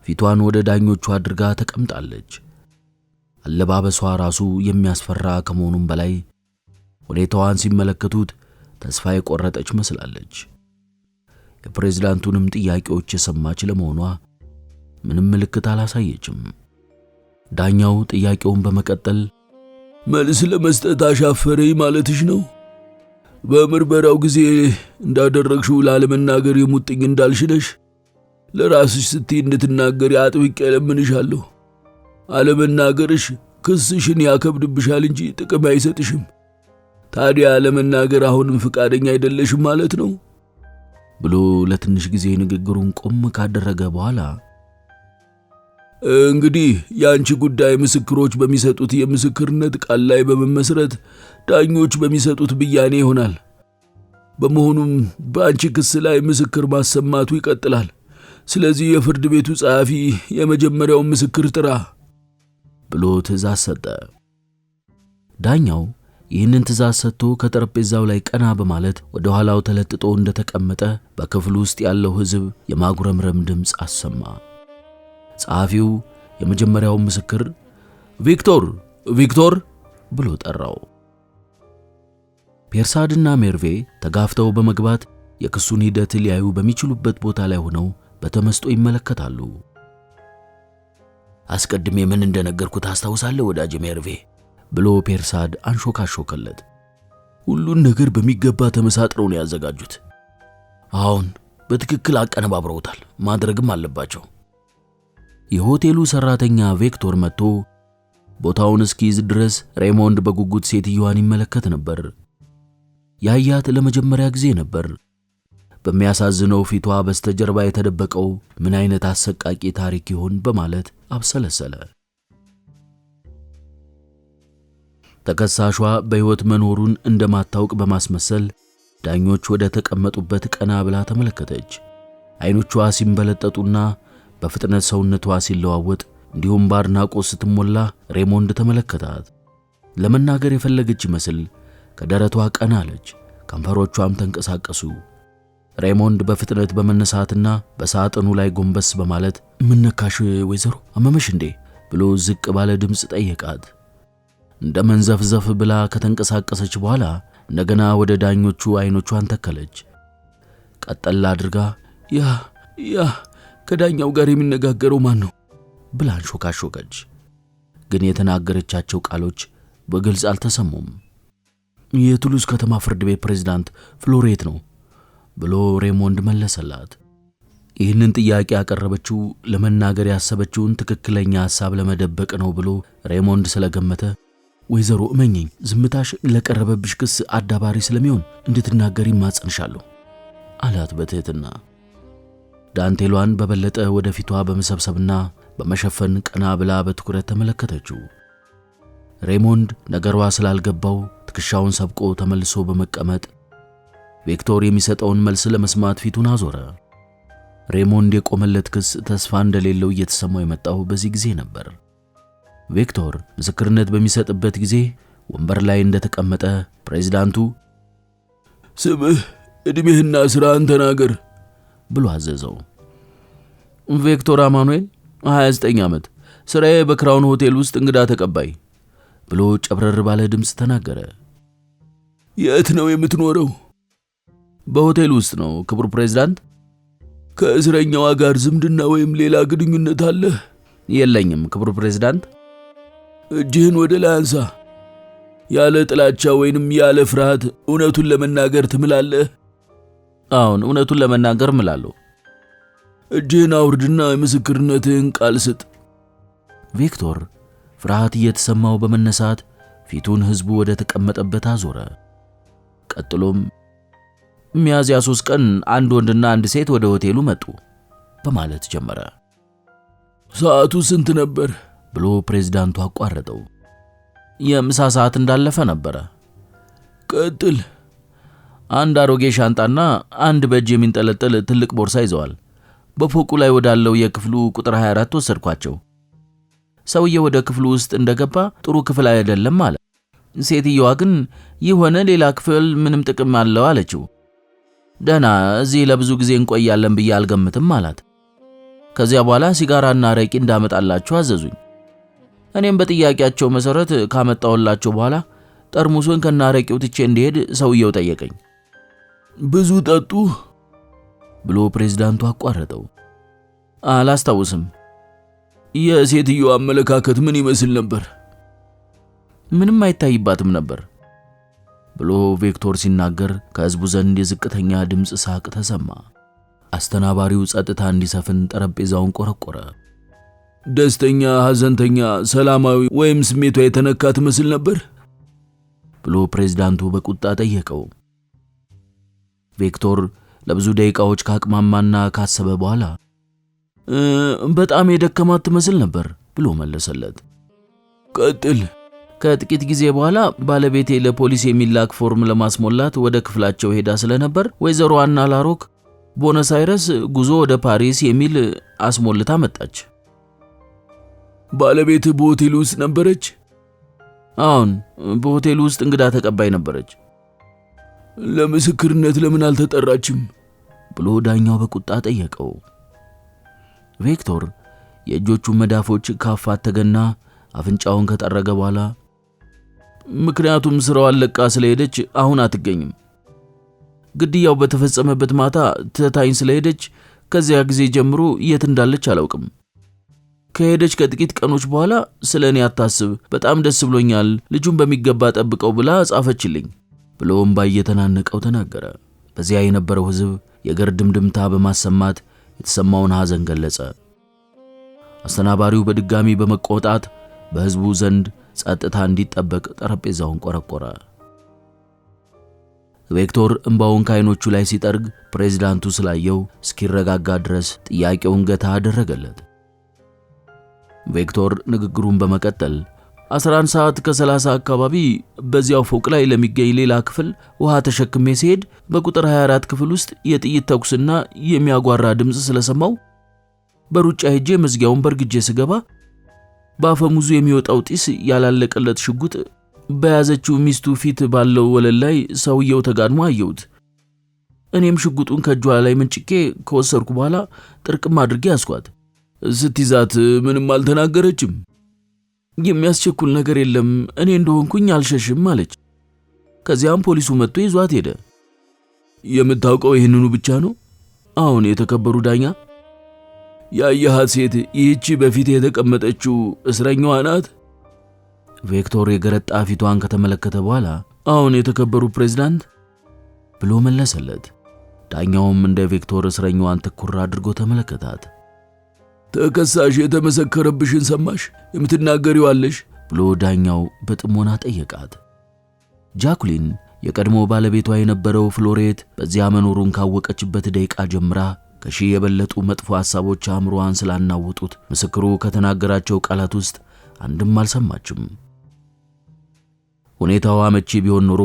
ፊቷን ወደ ዳኞቹ አድርጋ ተቀምጣለች። አለባበሷ ራሱ የሚያስፈራ ከመሆኑም በላይ ሁኔታዋን ሲመለከቱት ተስፋ የቆረጠች መስላለች። የፕሬዝዳንቱንም ጥያቄዎች የሰማች ለመሆኗ ምንም ምልክት አላሳየችም። ዳኛው ጥያቄውን በመቀጠል መልስ ለመስጠት አሻፈረኝ ማለትሽ ነው? በምርመራው ጊዜ እንዳደረግሽው ላለመናገር የሙጥኝ እንዳልሽነሽ ለራስሽ ስትይ እንድትናገሪ አጥብቄ እለምንሻለሁ። አለመናገርሽ ክስሽን ያከብድብሻል እንጂ ጥቅም አይሰጥሽም። ታዲያ ለመናገር አሁንም ፍቃደኛ አይደለሽም ማለት ነው? ብሎ ለትንሽ ጊዜ ንግግሩን ቆም ካደረገ በኋላ እንግዲህ ያንቺ ጉዳይ ምስክሮች በሚሰጡት የምስክርነት ቃል ላይ በመመስረት ዳኞች በሚሰጡት ብያኔ ይሆናል። በመሆኑም በአንቺ ክስ ላይ ምስክር ማሰማቱ ይቀጥላል። ስለዚህ የፍርድ ቤቱ ጸሐፊ የመጀመሪያውን ምስክር ጥራ ብሎ ትዕዛዝ ሰጠ። ዳኛው ይህንን ትዕዛዝ ሰጥቶ ከጠረጴዛው ላይ ቀና በማለት ወደ ኋላው ተለጥጦ እንደተቀመጠ በክፍሉ ውስጥ ያለው ሕዝብ የማጉረምረም ድምፅ አሰማ። ጸሐፊው የመጀመሪያውን ምስክር ቪክቶር ቪክቶር ብሎ ጠራው። ፔርሳድና ሜርቬ ተጋፍተው በመግባት የክሱን ሂደት ሊያዩ በሚችሉበት ቦታ ላይ ሆነው በተመስጦ ይመለከታሉ። አስቀድሜ ምን እንደነገርኩት ታስታውሳለህ ወዳጅ ሜርቬ? ብሎ ፔርሳድ አንሾካሾከለት። ሁሉን ነገር በሚገባ ተመሳጥረው ነው ያዘጋጁት። አሁን በትክክል አቀነባብረውታል፣ ማድረግም አለባቸው። የሆቴሉ ሰራተኛ ቪክቶር መጥቶ ቦታውን እስኪይዝ ድረስ ሬሞንድ በጉጉት ሴትዮዋን ይመለከት ነበር። ያያት ለመጀመሪያ ጊዜ ነበር። በሚያሳዝነው ፊቷ በስተጀርባ የተደበቀው ምን አይነት አሰቃቂ ታሪክ ይሆን በማለት አብሰለሰለ። ተከሳሿ በሕይወት መኖሩን እንደማታውቅ በማስመሰል ዳኞች ወደ ተቀመጡበት ቀና ብላ ተመለከተች። አይኖቿ ሲንበለጠጡና በፍጥነት ሰውነቷ ሲለዋወጥ እንዲሁም በአድናቆት ስትሞላ ሬሞንድ ተመለከታት። ለመናገር የፈለገች ይመስል ከደረቷ ቀና አለች። ከንፈሮቿም ተንቀሳቀሱ። ሬሞንድ በፍጥነት በመነሳትና በሳጥኑ ላይ ጎንበስ በማለት ምን ነካሽ ወይዘሮ፣ አመመሽ እንዴ ብሎ ዝቅ ባለ ድምፅ ጠየቃት። እንደ መንዘፍዘፍ ብላ ከተንቀሳቀሰች በኋላ እንደገና ወደ ዳኞቹ አይኖቿን ተከለች። ቀጠል አድርጋ ያ ከዳኛው ጋር የሚነጋገረው ማን ነው ብላ አንሾካሾከች። ግን የተናገረቻቸው ቃሎች በግልጽ አልተሰሙም። የቱሉዝ ከተማ ፍርድ ቤት ፕሬዝዳንት ፍሎሬት ነው ብሎ ሬሞንድ መለሰላት። ይህንን ጥያቄ ያቀረበችው ለመናገር ያሰበችውን ትክክለኛ ሐሳብ ለመደበቅ ነው ብሎ ሬሞንድ ስለገመተ ወይዘሮ እመኚኝ፣ ዝምታሽ ለቀረበብሽ ክስ አዳባሪ ስለሚሆን እንድትናገሪ ማጸንሻለሁ አላት በትህትና። ዳንቴሏን በበለጠ ወደፊቷ በመሰብሰብና በመሸፈን ቀና ብላ በትኩረት ተመለከተችው። ሬሞንድ ነገሯ ስላልገባው ትከሻውን ሰብቆ ተመልሶ በመቀመጥ ቪክቶር የሚሰጠውን መልስ ለመስማት ፊቱን አዞረ። ሬሞንድ የቆመለት ክስ ተስፋ እንደሌለው እየተሰማው የመጣው በዚህ ጊዜ ነበር። ቪክቶር ምስክርነት በሚሰጥበት ጊዜ ወንበር ላይ እንደተቀመጠ ፕሬዝዳንቱ ስምህ፣ ዕድሜህና ሥራህን ተናገር ብሎ አዘዘው። ቪክቶር አማኑኤል 29 ዓመት፣ ስራዬ በክራውን ሆቴል ውስጥ እንግዳ ተቀባይ ብሎ ጨብረር ባለ ድምፅ ተናገረ። የት ነው የምትኖረው? በሆቴል ውስጥ ነው ክቡር ፕሬዝዳንት። ከእስረኛዋ ጋር ዝምድና ወይም ሌላ ግንኙነት አለህ? የለኝም ክቡር ፕሬዝዳንት። እጅህን ወደ ላይ አንሳ። ያለ ጥላቻ ወይንም ያለ ፍርሃት እውነቱን ለመናገር ትምላለህ? አዎን፣ እውነቱን ለመናገር እምላለሁ። እጅህን አውርድና የምስክርነትህን ቃል ስጥ። ቪክቶር ፍርሃት እየተሰማው በመነሳት ፊቱን ሕዝቡ ወደ ተቀመጠበት አዞረ። ቀጥሎም ሚያዝያ 3 ቀን አንድ ወንድና አንድ ሴት ወደ ሆቴሉ መጡ በማለት ጀመረ። ሰዓቱ ስንት ነበር ብሎ ፕሬዝዳንቱ አቋረጠው። የምሳ ሰዓት እንዳለፈ ነበረ። ቀጥል። አንድ አሮጌ ሻንጣና አንድ በእጅ የሚንጠለጠል ትልቅ ቦርሳ ይዘዋል። በፎቁ ላይ ወዳለው የክፍሉ ቁጥር 24 ወሰድኳቸው። ሰውየው ወደ ክፍሉ ውስጥ እንደገባ ጥሩ ክፍል አይደለም አለ። ሴትየዋ ግን የሆነ ሌላ ክፍል ምንም ጥቅም አለው አለችው። ደህና፣ እዚህ ለብዙ ጊዜ እንቆያለን ብዬ አልገምትም አላት። ከዚያ በኋላ ሲጋራና አረቂ እንዳመጣላቸው አዘዙኝ። እኔም በጥያቄያቸው መሰረት ካመጣውላቸው በኋላ ጠርሙሱን ከናረቂው ትቼ እንዲሄድ ሰውየው ጠየቀኝ። ብዙ ጠጡ ብሎ ፕሬዝዳንቱ አቋረጠው። አላስታውስም። የሴትየው አመለካከት ምን ይመስል ነበር? ምንም አይታይባትም ነበር ብሎ ቪክቶር ሲናገር ከህዝቡ ዘንድ የዝቅተኛ ድምፅ ሳቅ ተሰማ። አስተናባሪው ጸጥታ እንዲሰፍን ጠረጴዛውን ቆረቆረ። ደስተኛ፣ ሐዘንተኛ፣ ሰላማዊ ወይም ስሜቷ የተነካ ትመስል ነበር ብሎ ፕሬዝዳንቱ በቁጣ ጠየቀው። ቪክቶር ለብዙ ደቂቃዎች ካቅማማና ካሰበ በኋላ በጣም የደከማት ትመስል ነበር ብሎ መለሰለት። ቀጥል። ከጥቂት ጊዜ በኋላ ባለቤቴ ለፖሊስ የሚላክ ፎርም ለማስሞላት ወደ ክፍላቸው ሄዳ ስለነበር ወይዘሮ አና ላሮክ ቦነስ አይረስ ጉዞ ወደ ፓሪስ የሚል አስሞልታ መጣች። ባለቤት በሆቴል ውስጥ ነበረች? አሁን በሆቴል ውስጥ እንግዳ ተቀባይ ነበረች። ለምስክርነት ለምን አልተጠራችም ብሎ ዳኛው በቁጣ ጠየቀው። ቪክቶር የእጆቹን መዳፎች ካፋተገና አፍንጫውን ከጠረገ በኋላ ምክንያቱም ስራዋን ለቃ ስለሄደች አሁን አትገኝም። ግድያው በተፈጸመበት ማታ ትታኝ ስለሄደች ከዚያ ጊዜ ጀምሮ የት እንዳለች አላውቅም። ከሄደች ከጥቂት ቀኖች በኋላ ስለኔ አታስብ፣ በጣም ደስ ብሎኛል፣ ልጁን በሚገባ ጠብቀው ብላ ጻፈችልኝ ብሎ እምባ እየተናነቀው ተናገረ። በዚያ የነበረው ሕዝብ የገር ድምድምታ በማሰማት የተሰማውን ሐዘን ገለጸ። አስተናባሪው በድጋሚ በመቆጣት በሕዝቡ ዘንድ ጸጥታ እንዲጠበቅ ጠረጴዛውን ቆረቆረ። ቪክቶር እምባውን ከዓይኖቹ ላይ ሲጠርግ ፕሬዝዳንቱ ስላየው እስኪረጋጋ ድረስ ጥያቄውን ገታ አደረገለት። ቪክቶር ንግግሩን በመቀጠል 11 ሰዓት ከ30 አካባቢ በዚያው ፎቅ ላይ ለሚገኝ ሌላ ክፍል ውሃ ተሸክሜ ሲሄድ በቁጥር 24 ክፍል ውስጥ የጥይት ተኩስና የሚያጓራ ድምፅ ስለሰማው በሩጫ ሄጄ መዝጊያውን በርግጄ ስገባ በአፈሙዙ የሚወጣው ጢስ ያላለቀለት ሽጉጥ በያዘችው ሚስቱ ፊት ባለው ወለል ላይ ሰውየው ተጋድሞ አየሁት። እኔም ሽጉጡን ከእጇ ላይ መንጭቄ ከወሰድኩ በኋላ ጥርቅም አድርጌ ያስኳት። ስትይዛት ምንም አልተናገረችም? የሚያስቸኩል ነገር የለም፣ እኔ እንደሆንኩኝ አልሸሽም አለች። ከዚያም ፖሊሱ መጥቶ ይዟት ሄደ። የምታውቀው ይህንኑ ብቻ ነው? አሁን የተከበሩ ዳኛ፣ ያየሃት ሴት ይህቺ በፊት የተቀመጠችው እስረኛዋ ናት? ቪክቶር የገረጣ ፊቷን ከተመለከተ በኋላ አሁን የተከበሩ ፕሬዝዳንት ብሎ መለሰለት። ዳኛውም እንደ ቪክቶር እስረኛዋን ትኩር አድርጎ ተመለከታት። ተከሳሽ የተመሰከረብሽን ሰማሽ? የምትናገሪው አለሽ? ብሎ ዳኛው በጥሞና ጠየቃት። ጃኩሊን የቀድሞ ባለቤቷ የነበረው ፍሎሬት በዚያ መኖሩን ካወቀችበት ደቂቃ ጀምራ ከሺህ የበለጡ መጥፎ ሐሳቦች አእምሮዋን ስላናወጡት ምስክሩ ከተናገራቸው ቃላት ውስጥ አንድም አልሰማችም። ሁኔታው አመቺ ቢሆን ኖሮ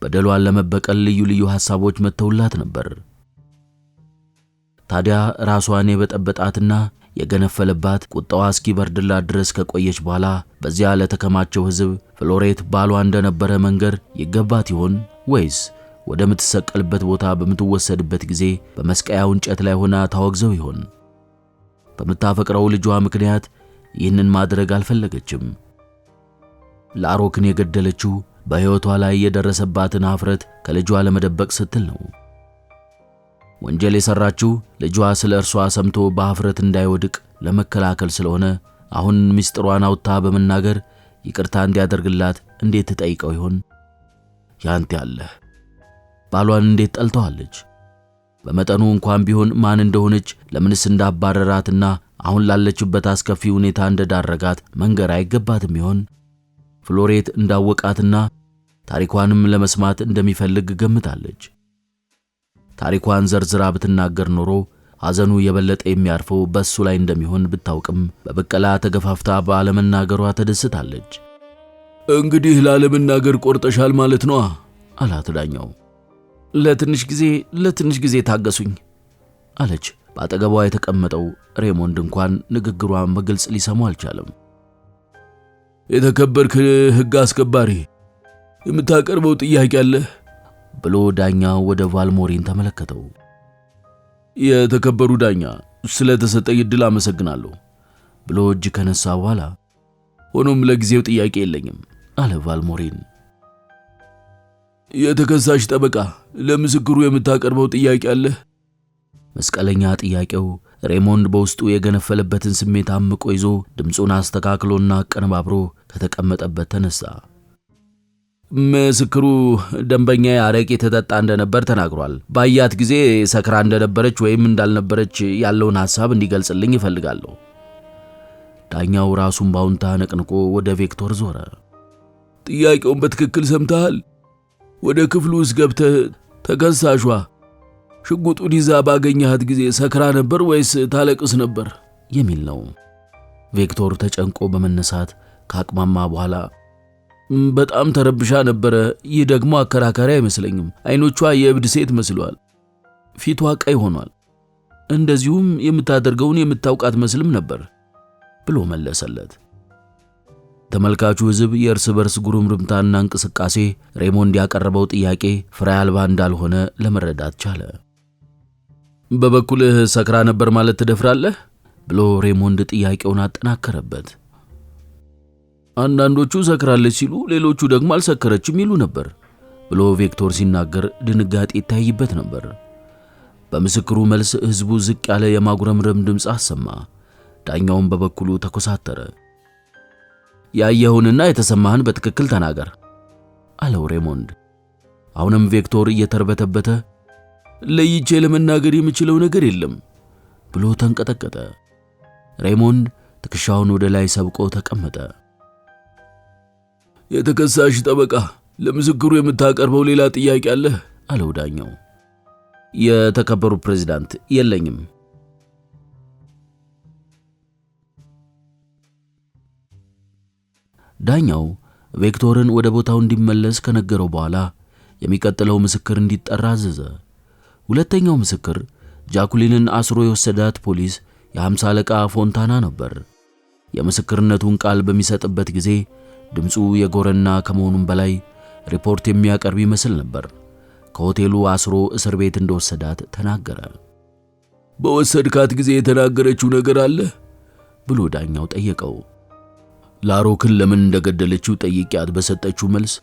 በደሏን ለመበቀል ልዩ ልዩ ሐሳቦች መተውላት ነበር። ታዲያ ራሷን የበጠበጣትና የገነፈለባት ቁጣዋ እስኪበርድላት ድረስ ከቆየች በኋላ በዚያ ለተከማቸው ሕዝብ ፍሎሬት ባሏ እንደነበረ መንገር ይገባት ይሆን ወይስ ወደ ምትሰቀልበት ቦታ በምትወሰድበት ጊዜ በመስቀያው እንጨት ላይ ሆና ታወግዘው ይሆን? በምታፈቅረው ልጇ ምክንያት ይህንን ማድረግ አልፈለገችም። ላሮክን የገደለችው በሕይወቷ ላይ የደረሰባትን ኀፍረት ከልጇ ለመደበቅ ስትል ነው። ወንጀል የሰራችው ልጇ ስለ እርሷ ሰምቶ በኀፍረት እንዳይወድቅ ለመከላከል ስለሆነ አሁን ምስጢሯን አውጥታ በመናገር ይቅርታ እንዲያደርግላት እንዴት ትጠይቀው ይሆን? ያንተ ያለህ ባሏን እንዴት ጠልተዋለች? በመጠኑ እንኳን ቢሆን ማን እንደሆነች ለምንስ እንዳባረራትና አሁን ላለችበት አስከፊ ሁኔታ እንደዳረጋት መንገር አይገባትም ይሆን? ፍሎሬት እንዳወቃትና ታሪኳንም ለመስማት እንደሚፈልግ ገምታለች። ታሪኳን ዘርዝራ ብትናገር ኖሮ ሐዘኑ የበለጠ የሚያርፈው በሱ ላይ እንደሚሆን ብታውቅም በበቀላ ተገፋፍታ ባለመናገሯ ተደስታለች። እንግዲህ ላለመናገር ቆርጠሻል ማለት ነው አላት ዳኛው። ለትንሽ ጊዜ ታገሱኝ አለች። በአጠገቧ የተቀመጠው ሬሞንድ እንኳን ንግግሯን በግልጽ ሊሰማው አልቻለም። የተከበርክ ሕግ አስከባሪ የምታቀርበው ጥያቄ አለ ብሎ ዳኛው ወደ ቫልሞሪን ተመለከተው። የተከበሩ ዳኛ፣ ስለተሰጠኝ ዕድል አመሰግናለሁ ብሎ እጅ ከነሳ በኋላ ሆኖም ለጊዜው ጥያቄ የለኝም አለ ቫልሞሪን። የተከሳሽ ጠበቃ ለምስክሩ የምታቀርበው ጥያቄ አለ? መስቀለኛ ጥያቄው ሬሞንድ በውስጡ የገነፈለበትን ስሜት አምቆ ይዞ ድምፁን አስተካክሎና አቀነባብሮ ከተቀመጠበት ተነሳ። ምስክሩ ደንበኛ አረቄ የተጠጣ እንደነበር ተናግሯል። ባያት ጊዜ ሰክራ እንደነበረች ወይም እንዳልነበረች ያለውን ሐሳብ እንዲገልጽልኝ ይፈልጋለሁ። ዳኛው ራሱን ባውንታ ነቅንቆ ወደ ቬክቶር ዞረ። ጥያቄውን በትክክል ሰምተሃል? ወደ ክፍሉ ውስጥ ገብተህ ተከሳሿ ሽጉጡን ይዛ ባገኘሃት ጊዜ ሰክራ ነበር ወይስ ታለቅስ ነበር የሚል ነው። ቬክቶር ተጨንቆ በመነሳት ካቅማማ በኋላ በጣም ተረብሻ ነበረ። ይህ ደግሞ አከራካሪ አይመስለኝም። አይኖቿ የእብድ ሴት መስሏል። ፊቷ ቀይ ሆኗል። እንደዚሁም የምታደርገውን የምታውቃት መስልም ነበር ብሎ መለሰለት። ተመልካቹ ሕዝብ የእርስ በርስ ጉርምርምታና እንቅስቃሴ ሬሞንድ ያቀረበው ጥያቄ ፍሬ አልባ እንዳልሆነ ለመረዳት ቻለ። በበኩልህ ሰክራ ነበር ማለት ትደፍራለህ? ብሎ ሬሞንድ ጥያቄውን አጠናከረበት። አንዳንዶቹ ሰክራለች ሲሉ፣ ሌሎቹ ደግሞ አልሰከረችም ይሉ ነበር ብሎ ቬክቶር ሲናገር ድንጋጤ ይታይበት ነበር። በምስክሩ መልስ ሕዝቡ ዝቅ ያለ የማጉረምረም ድምፅ አሰማ። ዳኛውም በበኩሉ ተኮሳተረ። ያየኸውንና የተሰማህን በትክክል ተናገር አለው ሬሞንድ። አሁንም ቬክቶር እየተርበተበተ ለይቼ ለመናገር የምችለው ነገር የለም ብሎ ተንቀጠቀጠ። ሬሞንድ ትከሻውን ወደ ላይ ሰብቆ ተቀመጠ። የተከሳሽ ጠበቃ ለምስክሩ የምታቀርበው ሌላ ጥያቄ አለ? አለው ዳኛው። የተከበሩ ፕሬዝዳንት፣ የለኝም። ዳኛው ቬክቶርን ወደ ቦታው እንዲመለስ ከነገረው በኋላ የሚቀጥለው ምስክር እንዲጠራ አዘዘ። ሁለተኛው ምስክር ጃኩሊንን አስሮ የወሰዳት ፖሊስ የ50 አለቃ ፎንታና ነበር። የምስክርነቱን ቃል በሚሰጥበት ጊዜ ድምፁ የጎረና ከመሆኑም በላይ ሪፖርት የሚያቀርብ ይመስል ነበር። ከሆቴሉ አስሮ እስር ቤት እንደወሰዳት ተናገረ። በወሰድካት ጊዜ የተናገረችው ነገር አለ? ብሎ ዳኛው ጠየቀው። ላሮክን ለምን እንደገደለችው ጠይቂያት በሰጠችው መልስ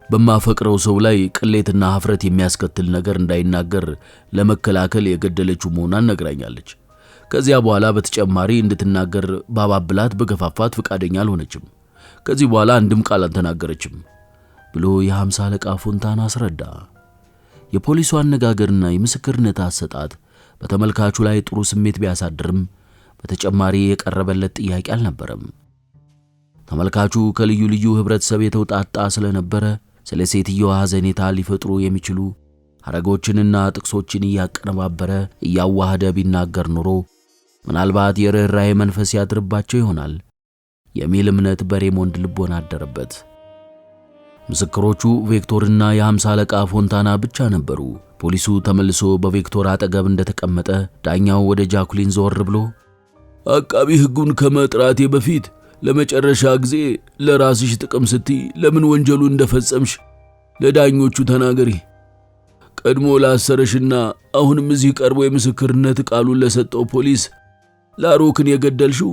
በማፈቅረው ሰው ላይ ቅሌትና ኀፍረት የሚያስከትል ነገር እንዳይናገር ለመከላከል የገደለችው መሆኗን ነግራኛለች። ከዚያ በኋላ በተጨማሪ እንድትናገር ባባብላት በገፋፋት ፈቃደኛ አልሆነችም። ከዚህ በኋላ አንድም ቃል አልተናገረችም ብሎ የ50 አለቃ ፎንታና አስረዳ። የፖሊሱ አነጋገርና የምስክርነት አሰጣጥ በተመልካቹ ላይ ጥሩ ስሜት ቢያሳድርም በተጨማሪ የቀረበለት ጥያቄ አልነበረም። ተመልካቹ ከልዩ ልዩ ህብረተሰብ የተውጣጣ ስለነበረ ስለ ሴትየዋ ሐዘኔታ ሊፈጥሩ የሚችሉ ሐረጎችንና ጥቅሶችን እያቀነባበረ እያዋሃደ ቢናገር ኖሮ ምናልባት የርኅራኄ መንፈስ ያድርባቸው ይሆናል የሚል እምነት በሬሞንድ ልቦና አደረበት። ምስክሮቹ ቬክቶርና የ50 አለቃ ፎንታና ብቻ ነበሩ። ፖሊሱ ተመልሶ በቬክቶር አጠገብ እንደተቀመጠ ዳኛው ወደ ጃኩሊን ዘወር ብሎ አቃቢ ሕጉን ከመጥራቴ በፊት ለመጨረሻ ጊዜ ለራስሽ ጥቅም ስትይ ለምን ወንጀሉ እንደፈጸምሽ ለዳኞቹ ተናገሪ። ቀድሞ ላሰረሽና አሁንም እዚህ ቀርቦ የምስክርነት ቃሉን ለሰጠው ፖሊስ ላሮክን የገደልሽው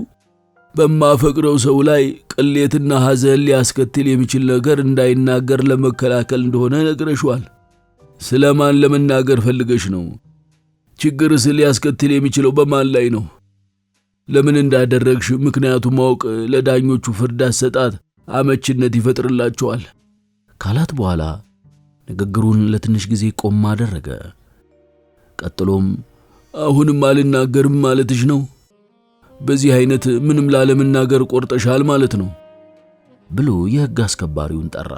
በማፈቅረው ሰው ላይ ቅሌትና ሐዘን ሊያስከትል የሚችል ነገር እንዳይናገር ለመከላከል እንደሆነ ነግረሽዋል። ስለማን ለመናገር ፈልገሽ ነው? ችግርስ ሊያስከትል የሚችለው በማን ላይ ነው? ለምን እንዳደረግሽ ምክንያቱ ማወቅ ለዳኞቹ ፍርድ አሰጣጥ አመችነት ይፈጥርላቸዋል ካላት በኋላ ንግግሩን ለትንሽ ጊዜ ቆም አደረገ። ቀጥሎም አሁንም አልናገርም ማለትሽ ነው? በዚህ አይነት ምንም ላለመናገር ቆርጠሻል ማለት ነው ብሎ የሕግ አስከባሪውን ጠራ።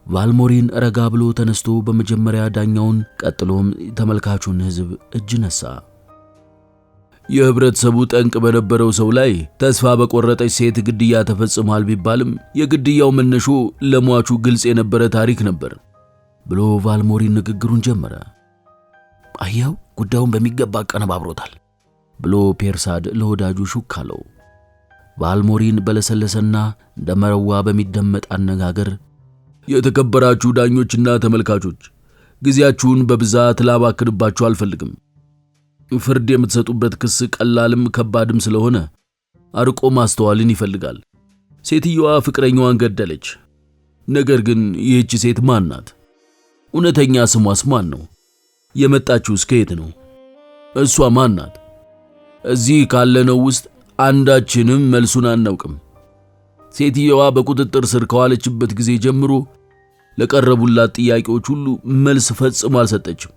ቫልሞሪን ረጋ ብሎ ተነስቶ በመጀመሪያ ዳኛውን ቀጥሎም ተመልካቹን ሕዝብ እጅ ነሳ። የህብረተሰቡ ጠንቅ በነበረው ሰው ላይ ተስፋ በቆረጠች ሴት ግድያ ተፈጽሟል ቢባልም የግድያው መነሾ ለሟቹ ግልጽ የነበረ ታሪክ ነበር ብሎ ቫልሞሪን ንግግሩን ጀመረ። አየው ጉዳዩን በሚገባ አቀነባብሮታል ብሎ ፔርሳድ ለወዳጁ ሹክ አለው። ቫልሞሪን በለሰለሰና እንደመረዋ በሚደመጥ አነጋገር የተከበራችሁ ዳኞችና ተመልካቾች ጊዜያችሁን በብዛት ላባክንባችሁ አልፈልግም። ፍርድ የምትሰጡበት ክስ ቀላልም ከባድም ስለሆነ አርቆ ማስተዋልን ይፈልጋል። ሴትየዋ ፍቅረኛዋን ገደለች። ነገር ግን ይህች ሴት ማን ናት? እውነተኛ ስሟስ ማን ነው? የመጣችውስ ከየት ነው? እሷ ማን ናት? እዚህ ካለነው ውስጥ አንዳችንም መልሱን አናውቅም። ሴትየዋ በቁጥጥር ስር ከዋለችበት ጊዜ ጀምሮ ለቀረቡላት ጥያቄዎች ሁሉ መልስ ፈጽሞ አልሰጠችም።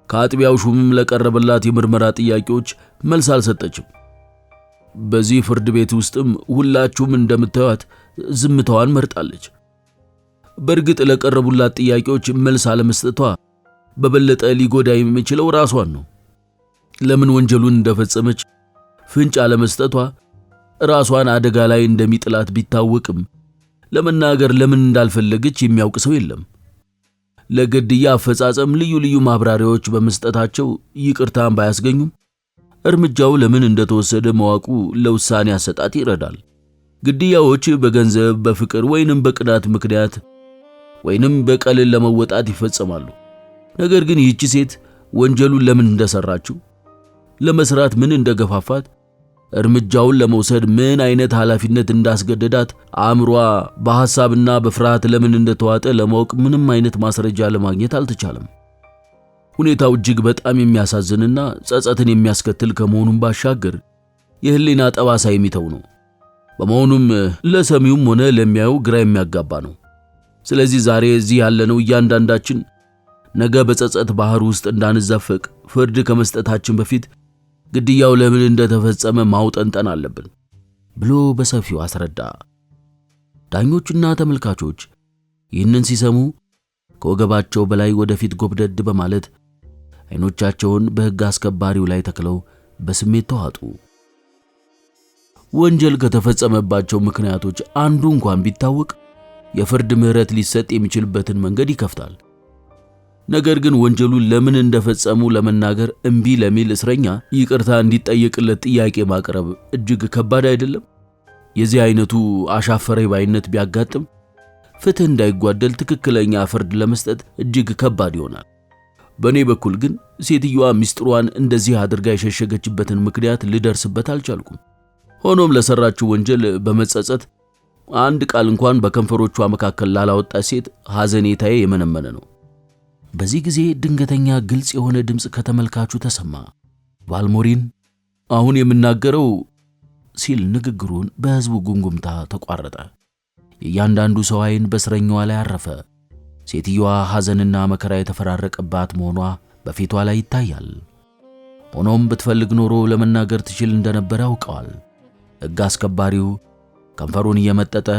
ከአጥቢያው ሹምም ለቀረበላት የምርመራ ጥያቄዎች መልስ አልሰጠችም። በዚህ ፍርድ ቤት ውስጥም ሁላችሁም እንደምታዩት ዝምታዋን መርጣለች። በእርግጥ ለቀረቡላት ጥያቄዎች መልስ አለመስጠቷ በበለጠ ሊጎዳ የሚችለው ራሷን ነው። ለምን ወንጀሉን እንደፈጸመች ፍንጭ አለመስጠቷ ራሷን አደጋ ላይ እንደሚጥላት ቢታወቅም ለመናገር ለምን እንዳልፈለገች የሚያውቅ ሰው የለም። ለግድያ አፈጻጸም ልዩ ልዩ ማብራሪያዎች በመስጠታቸው ይቅርታን ባያስገኙም እርምጃው ለምን እንደተወሰደ ማወቁ ለውሳኔ አሰጣጥ ይረዳል። ግድያዎች በገንዘብ፣ በፍቅር ወይንም በቅናት ምክንያት ወይንም በቀልን ለመወጣት ይፈጸማሉ። ነገር ግን ይህች ሴት ወንጀሉን ለምን እንደሰራችው፣ ለመስራት ምን እንደገፋፋት፣ እርምጃውን ለመውሰድ ምን አይነት ኃላፊነት እንዳስገደዳት አእምሯ በሐሳብና በፍርሃት ለምን እንደተዋጠ ለማወቅ ምንም አይነት ማስረጃ ለማግኘት አልተቻለም። ሁኔታው እጅግ በጣም የሚያሳዝንና ጸጸትን የሚያስከትል ከመሆኑም ባሻገር የህሊና ጠባሳ የሚተው ነው። በመሆኑም ለሰሚውም ሆነ ለሚያየው ግራ የሚያጋባ ነው። ስለዚህ ዛሬ እዚህ ያለነው እያንዳንዳችን ነገ በጸጸት ባህር ውስጥ እንዳንዘፈቅ ፍርድ ከመስጠታችን በፊት ግድያው ለምን እንደተፈጸመ ማውጠንጠን አለብን ብሎ በሰፊው አስረዳ። ዳኞችና ተመልካቾች ይህንን ሲሰሙ ከወገባቸው በላይ ወደፊት ጎብደድ በማለት አይኖቻቸውን በሕግ አስከባሪው ላይ ተክለው በስሜት ተዋጡ። ወንጀል ከተፈጸመባቸው ምክንያቶች አንዱ እንኳን ቢታወቅ የፍርድ ምህረት ሊሰጥ የሚችልበትን መንገድ ይከፍታል። ነገር ግን ወንጀሉን ለምን እንደፈጸሙ ለመናገር እምቢ ለሚል እስረኛ ይቅርታ እንዲጠየቅለት ጥያቄ ማቅረብ እጅግ ከባድ አይደለም? የዚህ አይነቱ አሻፈረኝ ባይነት ቢያጋጥም ፍትህ እንዳይጓደል ትክክለኛ ፍርድ ለመስጠት እጅግ ከባድ ይሆናል። በእኔ በኩል ግን ሴትየዋ ሚስጥሯን እንደዚህ አድርጋ የሸሸገችበትን ምክንያት ልደርስበት አልቻልኩም። ሆኖም ለሰራችው ወንጀል በመጸጸት አንድ ቃል እንኳን በከንፈሮቿ መካከል ላላወጣች ሴት ሐዘኔታዬ የመነመነ ነው። በዚህ ጊዜ ድንገተኛ ግልጽ የሆነ ድምፅ ከተመልካቹ ተሰማ። ቫልሞሪን አሁን የምናገረው ሲል ንግግሩን በሕዝቡ ጉምጉምታ ተቋረጠ። የእያንዳንዱ ሰው ዓይን በእስረኛዋ ላይ አረፈ። ሴትየዋ ሐዘንና መከራ የተፈራረቀባት መሆኗ በፊቷ ላይ ይታያል። ሆኖም ብትፈልግ ኖሮ ለመናገር ትችል እንደነበር ያውቀዋል። ሕግ አስከባሪው ከንፈሩን እየመጠጠ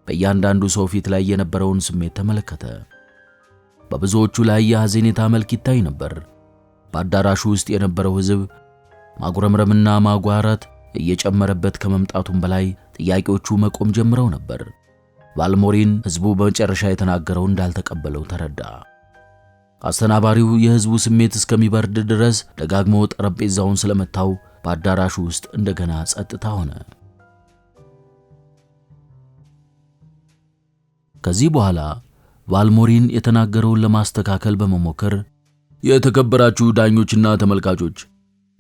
በእያንዳንዱ ሰው ፊት ላይ የነበረውን ስሜት ተመለከተ። በብዙዎቹ ላይ የሐዘኔታ መልክ ይታይ ነበር። በአዳራሹ ውስጥ የነበረው ሕዝብ ማጉረምረምና ማጓራት እየጨመረበት ከመምጣቱም በላይ ጥያቄዎቹ መቆም ጀምረው ነበር። ቫልሞሪን ሕዝቡ በመጨረሻ የተናገረው እንዳልተቀበለው ተረዳ። አስተናባሪው የሕዝቡ ስሜት እስከሚበርድ ድረስ ደጋግሞ ጠረጴዛውን ስለመታው በአዳራሹ ውስጥ እንደገና ጸጥታ ሆነ። ከዚህ በኋላ ቫልሞሪን የተናገረውን ለማስተካከል በመሞከር የተከበራችሁ ዳኞችና ተመልካቾች፣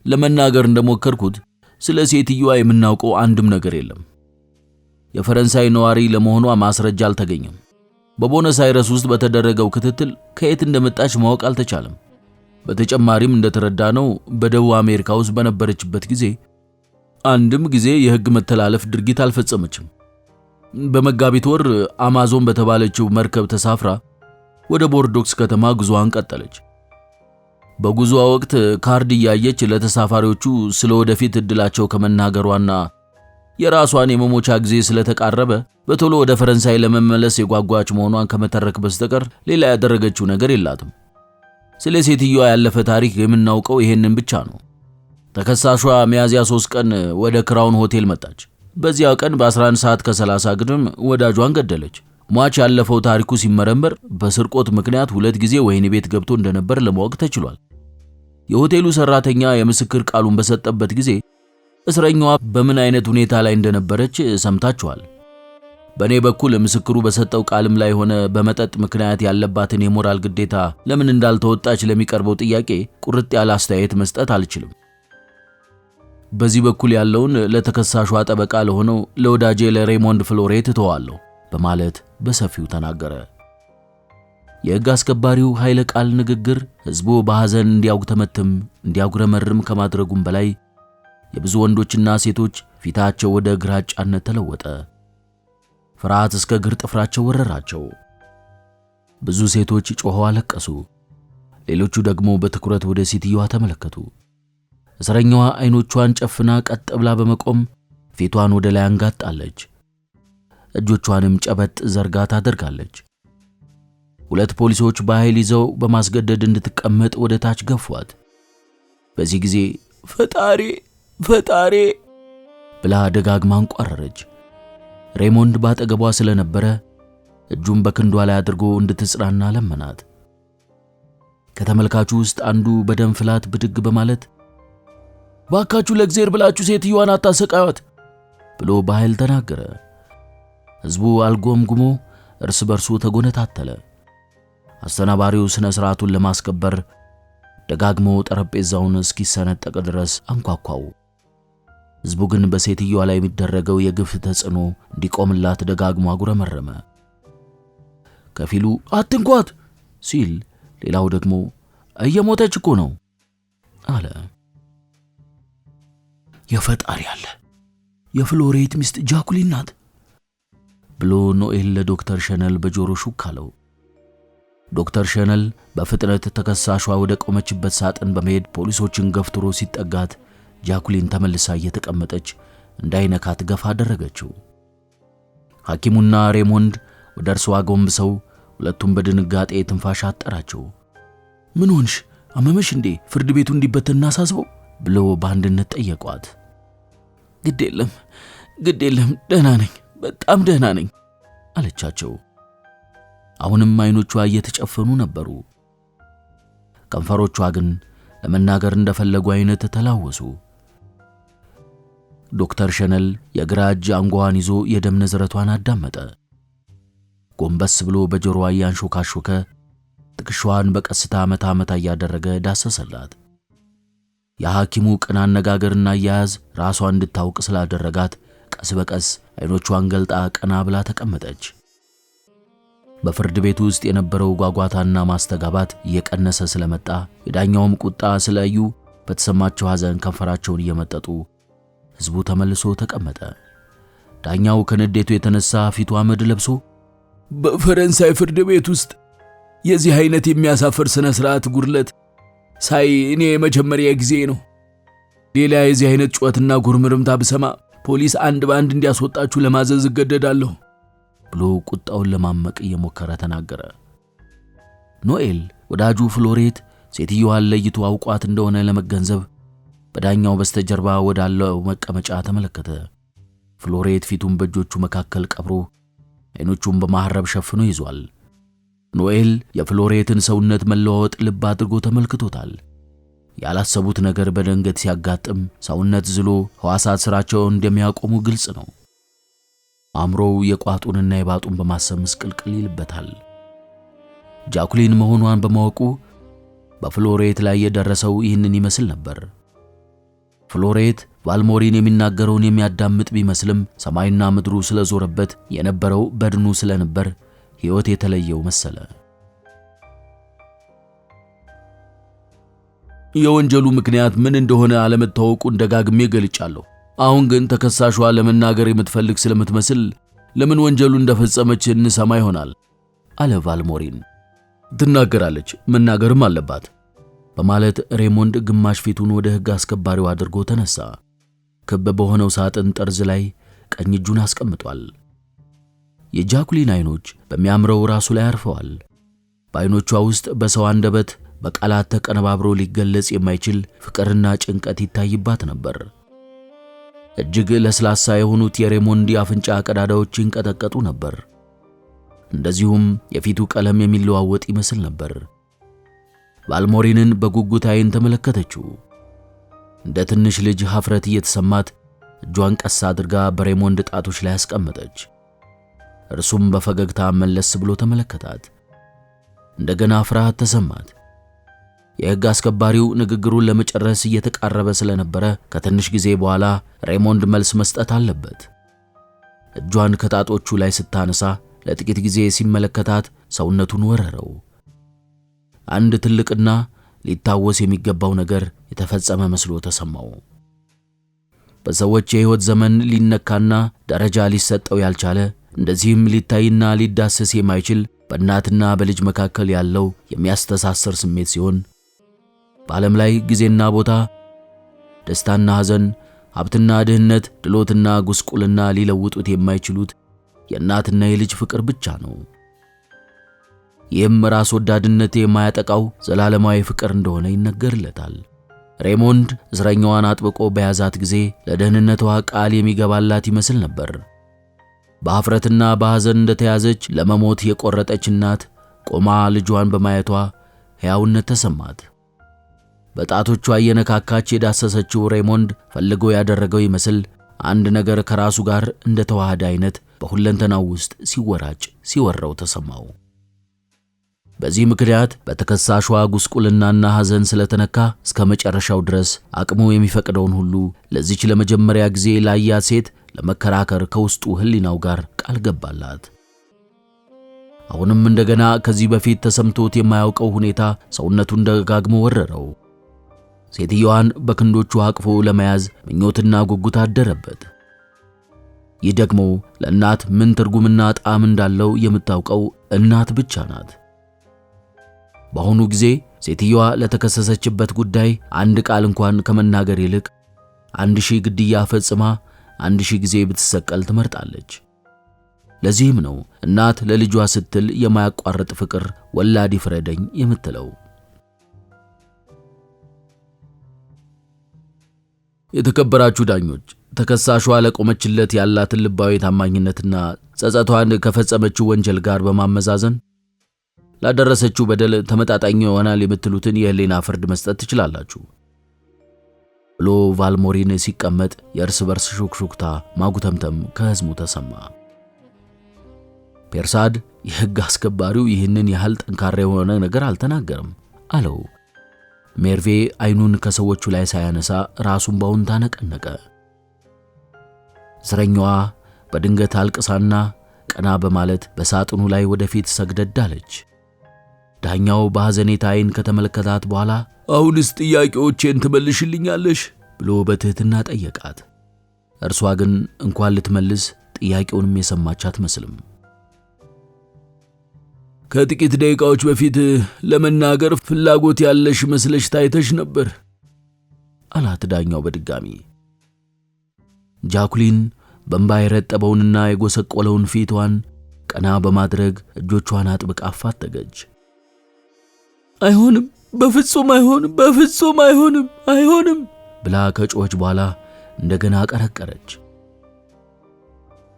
ለመናገር እንደሞከርኩት ስለ ሴትየዋ የምናውቀው አንድም ነገር የለም። የፈረንሳይ ነዋሪ ለመሆኗ ማስረጃ አልተገኘም። በቦነስ አይረስ ውስጥ በተደረገው ክትትል ከየት እንደመጣች ማወቅ አልተቻለም። በተጨማሪም እንደተረዳነው በደቡብ አሜሪካ ውስጥ በነበረችበት ጊዜ አንድም ጊዜ የሕግ መተላለፍ ድርጊት አልፈጸመችም። በመጋቢት ወር አማዞን በተባለችው መርከብ ተሳፍራ ወደ ቦርዶክስ ከተማ ጉዞዋን ቀጠለች። በጉዞዋ ወቅት ካርድ እያየች ለተሳፋሪዎቹ ስለ ወደፊት እድላቸው ከመናገሯና የራሷን የመሞቻ ጊዜ ስለተቃረበ በቶሎ ወደ ፈረንሳይ ለመመለስ የጓጓች መሆኗን ከመተረክ በስተቀር ሌላ ያደረገችው ነገር የላትም። ስለ ሴትየዋ ያለፈ ታሪክ የምናውቀው ይሄንን ብቻ ነው። ተከሳሿ ሚያዝያ 3 ቀን ወደ ክራውን ሆቴል መጣች። በዚያ ቀን በ11 ሰዓት ከ30 ግድም ወዳጇን ገደለች። ሟች ያለፈው ታሪኩ ሲመረመር በስርቆት ምክንያት 2 ጊዜ ወህኒ ቤት ገብቶ እንደነበር ለማወቅ ተችሏል። የሆቴሉ ሰራተኛ የምስክር ቃሉን በሰጠበት ጊዜ እስረኛዋ በምን አይነት ሁኔታ ላይ እንደነበረች ሰምታችኋል። በእኔ በኩል ምስክሩ በሰጠው ቃልም ላይ ሆነ በመጠጥ ምክንያት ያለባትን የሞራል ግዴታ ለምን እንዳልተወጣች ለሚቀርበው ጥያቄ ቁርጥ ያለ አስተያየት መስጠት አልችልም። በዚህ በኩል ያለውን ለተከሳሿ ጠበቃ ለሆነው ለወዳጄ ለሬሞንድ ፍሎሬት እተዋለሁ በማለት በሰፊው ተናገረ። የሕግ አስከባሪው ኃይለ ቃል ንግግር ሕዝቡ በሐዘን እንዲያጉተመትም እንዲያጉረመርም ከማድረጉም በላይ የብዙ ወንዶችና ሴቶች ፊታቸው ወደ ግራጫነት ተለወጠ። ፍርሃት እስከ እግር ጥፍራቸው ወረራቸው። ብዙ ሴቶች ጮኸው አለቀሱ። ሌሎቹ ደግሞ በትኩረት ወደ ሴትዮዋ ተመለከቱ። እስረኛዋ አይኖቿን ጨፍና ቀጥ ብላ በመቆም ፊቷን ወደ ላይ አንጋጣለች። እጆቿንም ጨበጥ ዘርጋ ታደርጋለች። ሁለት ፖሊሶች በኃይል ይዘው በማስገደድ እንድትቀመጥ ወደ ታች ገፏት። በዚህ ጊዜ ፈጣሪ ፈጣሪ ብላ ደጋግማ አንቋረረች። ሬሞንድ ባጠገቧ ስለነበረ እጁን በክንዷ ላይ አድርጎ እንድትጽናና ለመናት። ከተመልካቹ ውስጥ አንዱ በደም ፍላት ብድግ በማለት ባካችሁ ለእግዚአብሔር ብላችሁ ሴትዮዋን አታሰቃዩት ብሎ በኃይል ተናገረ። ሕዝቡ አልጎምጉሞ እርስ በርሱ ተጎነታተለ። አስተናባሪው ስነ ስርዓቱን ለማስከበር ደጋግሞ ጠረጴዛውን እስኪሰነጠቅ ድረስ አንኳኳው። ሕዝቡ ግን በሴትዮዋ ላይ የሚደረገው የግፍ ተጽዕኖ እንዲቆምላት ደጋግሞ አጉረመረመ። ከፊሉ አትንኳት ሲል፣ ሌላው ደግሞ እየሞተች እኮ ነው አለ። የፈጣሪ አለ የፍሎሬት ሚስት ጃኩሊን ናት ብሎ ኖኤል ለዶክተር ሸነል በጆሮ ሹክ አለው። ዶክተር ሸነል በፍጥነት ተከሳሿ ወደ ቆመችበት ሳጥን በመሄድ ፖሊሶችን ገፍትሮ ሲጠጋት ጃኩሊን ተመልሳ እየተቀመጠች እንዳይነካት ገፋ አደረገችው። ሐኪሙና ሬሞንድ ወደ እርሷ ጎንብሰው ሁለቱም በድንጋጤ ትንፋሽ አጠራቸው። ምን ሆንሽ? አመመሽ እንዴ? ፍርድ ቤቱ እንዲበተን እናሳስበው ብሎ በአንድነት ጠየቋት። ግድ የለም ደህና ነኝ፣ በጣም ደህና ነኝ አለቻቸው። አሁንም አይኖቿ እየተጨፈኑ ነበሩ። ከንፈሮቿ ግን ለመናገር እንደፈለጉ አይነት ተላወሱ። ዶክተር ሸነል የግራ እጅ አንጓዋን ይዞ የደም ነዝረቷን አዳመጠ። ጎንበስ ብሎ በጆሮዋ ያንሾካሾከ ትከሻዋን በቀስታ መታ እያደረገ ዳሰሰላት። የሐኪሙ ቅን አነጋገርና አያያዝ ራሷን እንድታውቅ ስላደረጋት ቀስ በቀስ አይኖቿን ገልጣ ቀና ብላ ተቀመጠች። በፍርድ ቤቱ ውስጥ የነበረው ጓጓታና ማስተጋባት እየቀነሰ ስለመጣ የዳኛውም ቁጣ ስለዩ በተሰማቸው ሐዘን ከንፈራቸውን እየመጠጡ ሕዝቡ ተመልሶ ተቀመጠ። ዳኛው ከንዴቱ የተነሳ ፊቱ አመድ ለብሶ በፈረንሳይ ፍርድ ቤት ውስጥ የዚህ አይነት የሚያሳፍር ስነ ስርዓት ጉድለት ሳይ እኔ የመጀመሪያ ጊዜ ነው። ሌላ የዚህ አይነት ጩኸትና ጉርምርምታ ብሰማ ፖሊስ አንድ በአንድ እንዲያስወጣችሁ ለማዘዝ እገደዳለሁ ብሎ ቁጣውን ለማመቅ እየሞከረ ተናገረ። ኖኤል ወዳጁ ፍሎሬት ሴትዮዋን ለይቶ አውቋት እንደሆነ ለመገንዘብ በዳኛው በስተጀርባ ወዳለው መቀመጫ ተመለከተ። ፍሎሬት ፊቱን በእጆቹ መካከል ቀብሮ አይኖቹን በማህረብ ሸፍኖ ይዟል። ኖኤል የፍሎሬትን ሰውነት መለዋወጥ ልብ አድርጎ ተመልክቶታል። ያላሰቡት ነገር በድንገት ሲያጋጥም ሰውነት ዝሎ ሕዋሳት ስራቸውን እንደሚያቆሙ ግልጽ ነው። አእምሮው የቋጡንና የባጡን በማሰብ ምስቅልቅል ይልበታል። ጃኩሊን መሆኗን በማወቁ በፍሎሬት ላይ የደረሰው ይህንን ይመስል ነበር። ፍሎሬት ቫልሞሪን የሚናገረውን የሚያዳምጥ ቢመስልም ሰማይና ምድሩ ስለዞረበት የነበረው በድኑ ስለነበር ሕይወት የተለየው መሰለ። የወንጀሉ ምክንያት ምን እንደሆነ አለመታወቁን ደጋግሜ ገልጫለሁ። አሁን ግን ተከሳሿ ለመናገር የምትፈልግ ስለምትመስል ለምን ወንጀሉ እንደፈጸመች እንሰማ ይሆናል አለ ቫልሞሪን። ትናገራለች፣ መናገርም አለባት በማለት ሬሞንድ ግማሽ ፊቱን ወደ ሕግ አስከባሪው አድርጎ ተነሳ። ክብ በሆነው ሳጥን ጠርዝ ላይ ቀኝ እጁን አስቀምጧል። የጃኩሊን አይኖች በሚያምረው ራሱ ላይ አርፈዋል። በአይኖቿ ውስጥ በሰው አንደበት በቃላት ተቀነባብሮ ሊገለጽ የማይችል ፍቅርና ጭንቀት ይታይባት ነበር። እጅግ ለስላሳ የሆኑት የሬሞንድ አፍንጫ ቀዳዳዎች ይንቀጠቀጡ ነበር። እንደዚሁም የፊቱ ቀለም የሚለዋወጥ ይመስል ነበር። ቫልሞሪንን በጉጉት አይን ተመለከተችው። እንደ ትንሽ ልጅ ሀፍረት እየተሰማት እጇን ቀስ አድርጋ በሬሞንድ ጣቶች ላይ አስቀመጠች። እርሱም በፈገግታ መለስ ብሎ ተመለከታት። እንደገና ፍርሃት ተሰማት። የሕግ አስከባሪው ንግግሩን ለመጨረስ እየተቃረበ ስለነበረ ከትንሽ ጊዜ በኋላ ሬሞንድ መልስ መስጠት አለበት። እጇን ከጣቶቹ ላይ ስታነሳ ለጥቂት ጊዜ ሲመለከታት ሰውነቱን ወረረው። አንድ ትልቅና ሊታወስ የሚገባው ነገር የተፈጸመ መስሎ ተሰማው። በሰዎች የሕይወት ዘመን ሊነካና ደረጃ ሊሰጠው ያልቻለ እንደዚህም ሊታይና ሊዳሰስ የማይችል በእናትና በልጅ መካከል ያለው የሚያስተሳስር ስሜት ሲሆን በዓለም ላይ ጊዜና ቦታ፣ ደስታና ሐዘን፣ ሀብትና ድህነት፣ ድሎትና ጉስቁልና ሊለውጡት የማይችሉት የእናትና የልጅ ፍቅር ብቻ ነው። ይህም ራስ ወዳድነት የማያጠቃው ዘላለማዊ ፍቅር እንደሆነ ይነገርለታል። ሬሞንድ እስረኛዋን አጥብቆ በያዛት ጊዜ ለደህንነቷ ቃል የሚገባላት ይመስል ነበር። በኀፍረትና በሐዘን እንደተያዘች ለመሞት የቆረጠች እናት ቆማ ልጇን በማየቷ ሕያውነት ተሰማት። በጣቶቿ እየነካካች የዳሰሰችው ሬሞንድ ፈልጎ ያደረገው ይመስል አንድ ነገር ከራሱ ጋር እንደተዋሃደ አይነት በሁለንተናው ውስጥ ሲወራው ተሰማው። በዚህ ምክንያት በተከሳሿ ጉስቁልናና ሐዘን ስለተነካ እስከ መጨረሻው ድረስ አቅሙ የሚፈቅደውን ሁሉ ለዚች ለመጀመሪያ ጊዜ ላያት ሴት ለመከራከር ከውስጡ ሕሊናው ጋር ቃል ገባላት። አሁንም እንደገና ከዚህ በፊት ተሰምቶት የማያውቀው ሁኔታ ሰውነቱን ደጋግሞ ወረረው። ሴትየዋን በክንዶቹ አቅፎ ለመያዝ ምኞትና ጉጉት አደረበት። ይህ ደግሞ ለእናት ምን ትርጉምና ጣዕም እንዳለው የምታውቀው እናት ብቻ ናት። በአሁኑ ጊዜ ሴትየዋ ለተከሰሰችበት ጉዳይ አንድ ቃል እንኳን ከመናገር ይልቅ 1000 ግድያ ፈጽማ 1000 ጊዜ ብትሰቀል ትመርጣለች። ለዚህም ነው እናት ለልጇ ስትል የማያቋርጥ ፍቅር ወላድ ይፍረደኝ የምትለው። የተከበራችሁ ዳኞች፣ ተከሳሿ ለቆመችለት ያላትን ልባዊ ታማኝነትና ጸጸቷን ከፈጸመችው ወንጀል ጋር በማመዛዘን ላደረሰችው በደል ተመጣጣኝ ይሆናል የምትሉትን የህሊና ፍርድ መስጠት ትችላላችሁ ብሎ ቫልሞሪን ሲቀመጥ የእርስ በርስ ሹክሹክታ ማጉተምተም ከህዝቡ ተሰማ። ፔርሳድ የሕግ አስከባሪው ይህንን ያህል ጠንካራ የሆነ ነገር አልተናገርም አለው። ሜርቬ አይኑን ከሰዎቹ ላይ ሳያነሳ ራሱን በእውነታ ነቀነቀ። እስረኛዋ በድንገት አልቅሳና ቀና በማለት በሳጥኑ ላይ ወደፊት ሰግደድ አለች። ዳኛው በሐዘኔታ አይን ከተመለከታት በኋላ አሁንስ ጥያቄዎቼን ትመልሽልኛለሽ ብሎ በትህትና ጠየቃት። እርሷ ግን እንኳን ልትመልስ ጥያቄውንም የሰማች አትመስልም። ከጥቂት ደቂቃዎች በፊት ለመናገር ፍላጎት ያለሽ መስለሽ ታይተሽ ነበር አላት ዳኛው በድጋሚ። ጃኩሊን በእንባ የረጠበውንና የጎሰቆለውን ፊቷን ቀና በማድረግ እጆቿን አጥብቃ አፋጠገች። አይሆንም፣ በፍጹም አይሆንም፣ በፍጹም አይሆንም፣ አይሆንም ብላ ከጮኸች በኋላ እንደገና ቀረቀረች።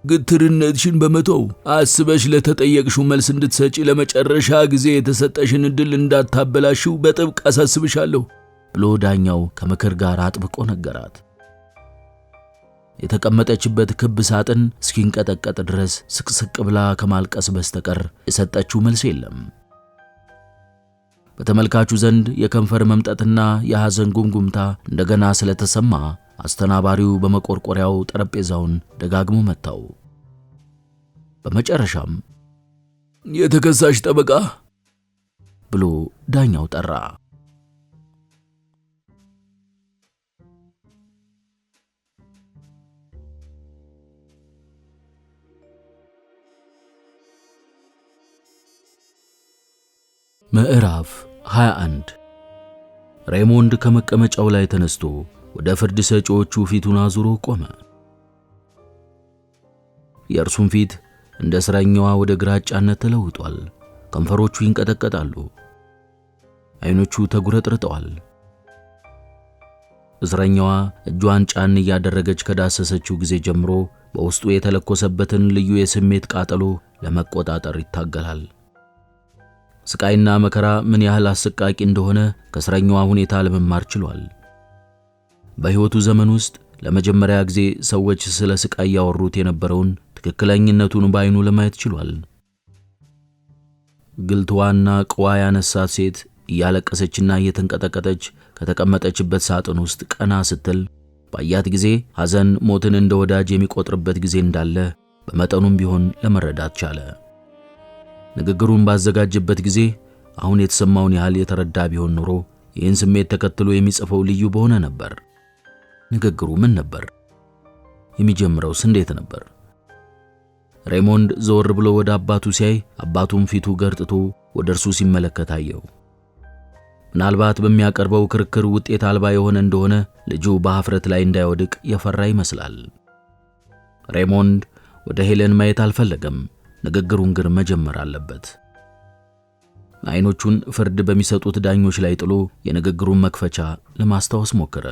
ግትርነትሽን በመተው አስበሽ ለተጠየቅሽው መልስ እንድትሰጪ ለመጨረሻ ጊዜ የተሰጠሽን ዕድል እንዳታበላሽው በጥብቅ አሳስብሻለሁ ብሎ ዳኛው ከምክር ጋር አጥብቆ ነገራት። የተቀመጠችበት ክብ ሳጥን እስኪንቀጠቀጥ ድረስ ስቅስቅ ብላ ከማልቀስ በስተቀር የሰጠችው መልስ የለም። በተመልካቹ ዘንድ የከንፈር መምጠትና የሐዘን ጉምጉምታ እንደገና ስለተሰማ አስተናባሪው በመቆርቆሪያው ጠረጴዛውን ደጋግሞ መታው። በመጨረሻም የተከሳሽ ጠበቃ ብሎ ዳኛው ጠራ። ምዕራፍ 21 ሬሞንድ ከመቀመጫው ላይ ተነስቶ ወደ ፍርድ ሰጪዎቹ ፊቱን አዙሮ ቆመ። የእርሱም ፊት እንደ እስረኛዋ ወደ ግራጫነት ተለውጧል። ከንፈሮቹ ይንቀጠቀጣሉ። አይኖቹ ተጉረጥርጠዋል። እስረኛዋ እጇን ጫን እያደረገች ከዳሰሰችው ጊዜ ጀምሮ በውስጡ የተለኮሰበትን ልዩ የስሜት ቃጠሎ ለመቆጣጠር ይታገላል። ስቃይና መከራ ምን ያህል አሰቃቂ እንደሆነ ከእስረኛዋ ሁኔታ ለመማር ችሏል። በሕይወቱ ዘመን ውስጥ ለመጀመሪያ ጊዜ ሰዎች ስለ ስቃይ ያወሩት የነበረውን ትክክለኝነቱን በዓይኑ ለማየት ችሏል። ግልትዋና ቅዋ ያነሳት ሴት እያለቀሰችና እየተንቀጠቀጠች ከተቀመጠችበት ሳጥን ውስጥ ቀና ስትል ባያት ጊዜ ሐዘን ሞትን እንደ ወዳጅ የሚቆጥርበት ጊዜ እንዳለ በመጠኑም ቢሆን ለመረዳት ቻለ። ንግግሩን ባዘጋጀበት ጊዜ አሁን የተሰማውን ያህል የተረዳ ቢሆን ኖሮ ይህን ስሜት ተከትሎ የሚጽፈው ልዩ በሆነ ነበር። ንግግሩ ምን ነበር? የሚጀምረውስ እንዴት ነበር? ሬሞንድ ዘወር ብሎ ወደ አባቱ ሲያይ አባቱም ፊቱ ገርጥቶ ወደ እርሱ ሲመለከት አየው። ምናልባት በሚያቀርበው ክርክር ውጤት አልባ የሆነ እንደሆነ ልጁ በኀፍረት ላይ እንዳይወድቅ የፈራ ይመስላል። ሬሞንድ ወደ ሄለን ማየት አልፈለገም። ንግግሩን ግን መጀመር አለበት። አይኖቹን ፍርድ በሚሰጡት ዳኞች ላይ ጥሎ የንግግሩን መክፈቻ ለማስታወስ ሞከረ።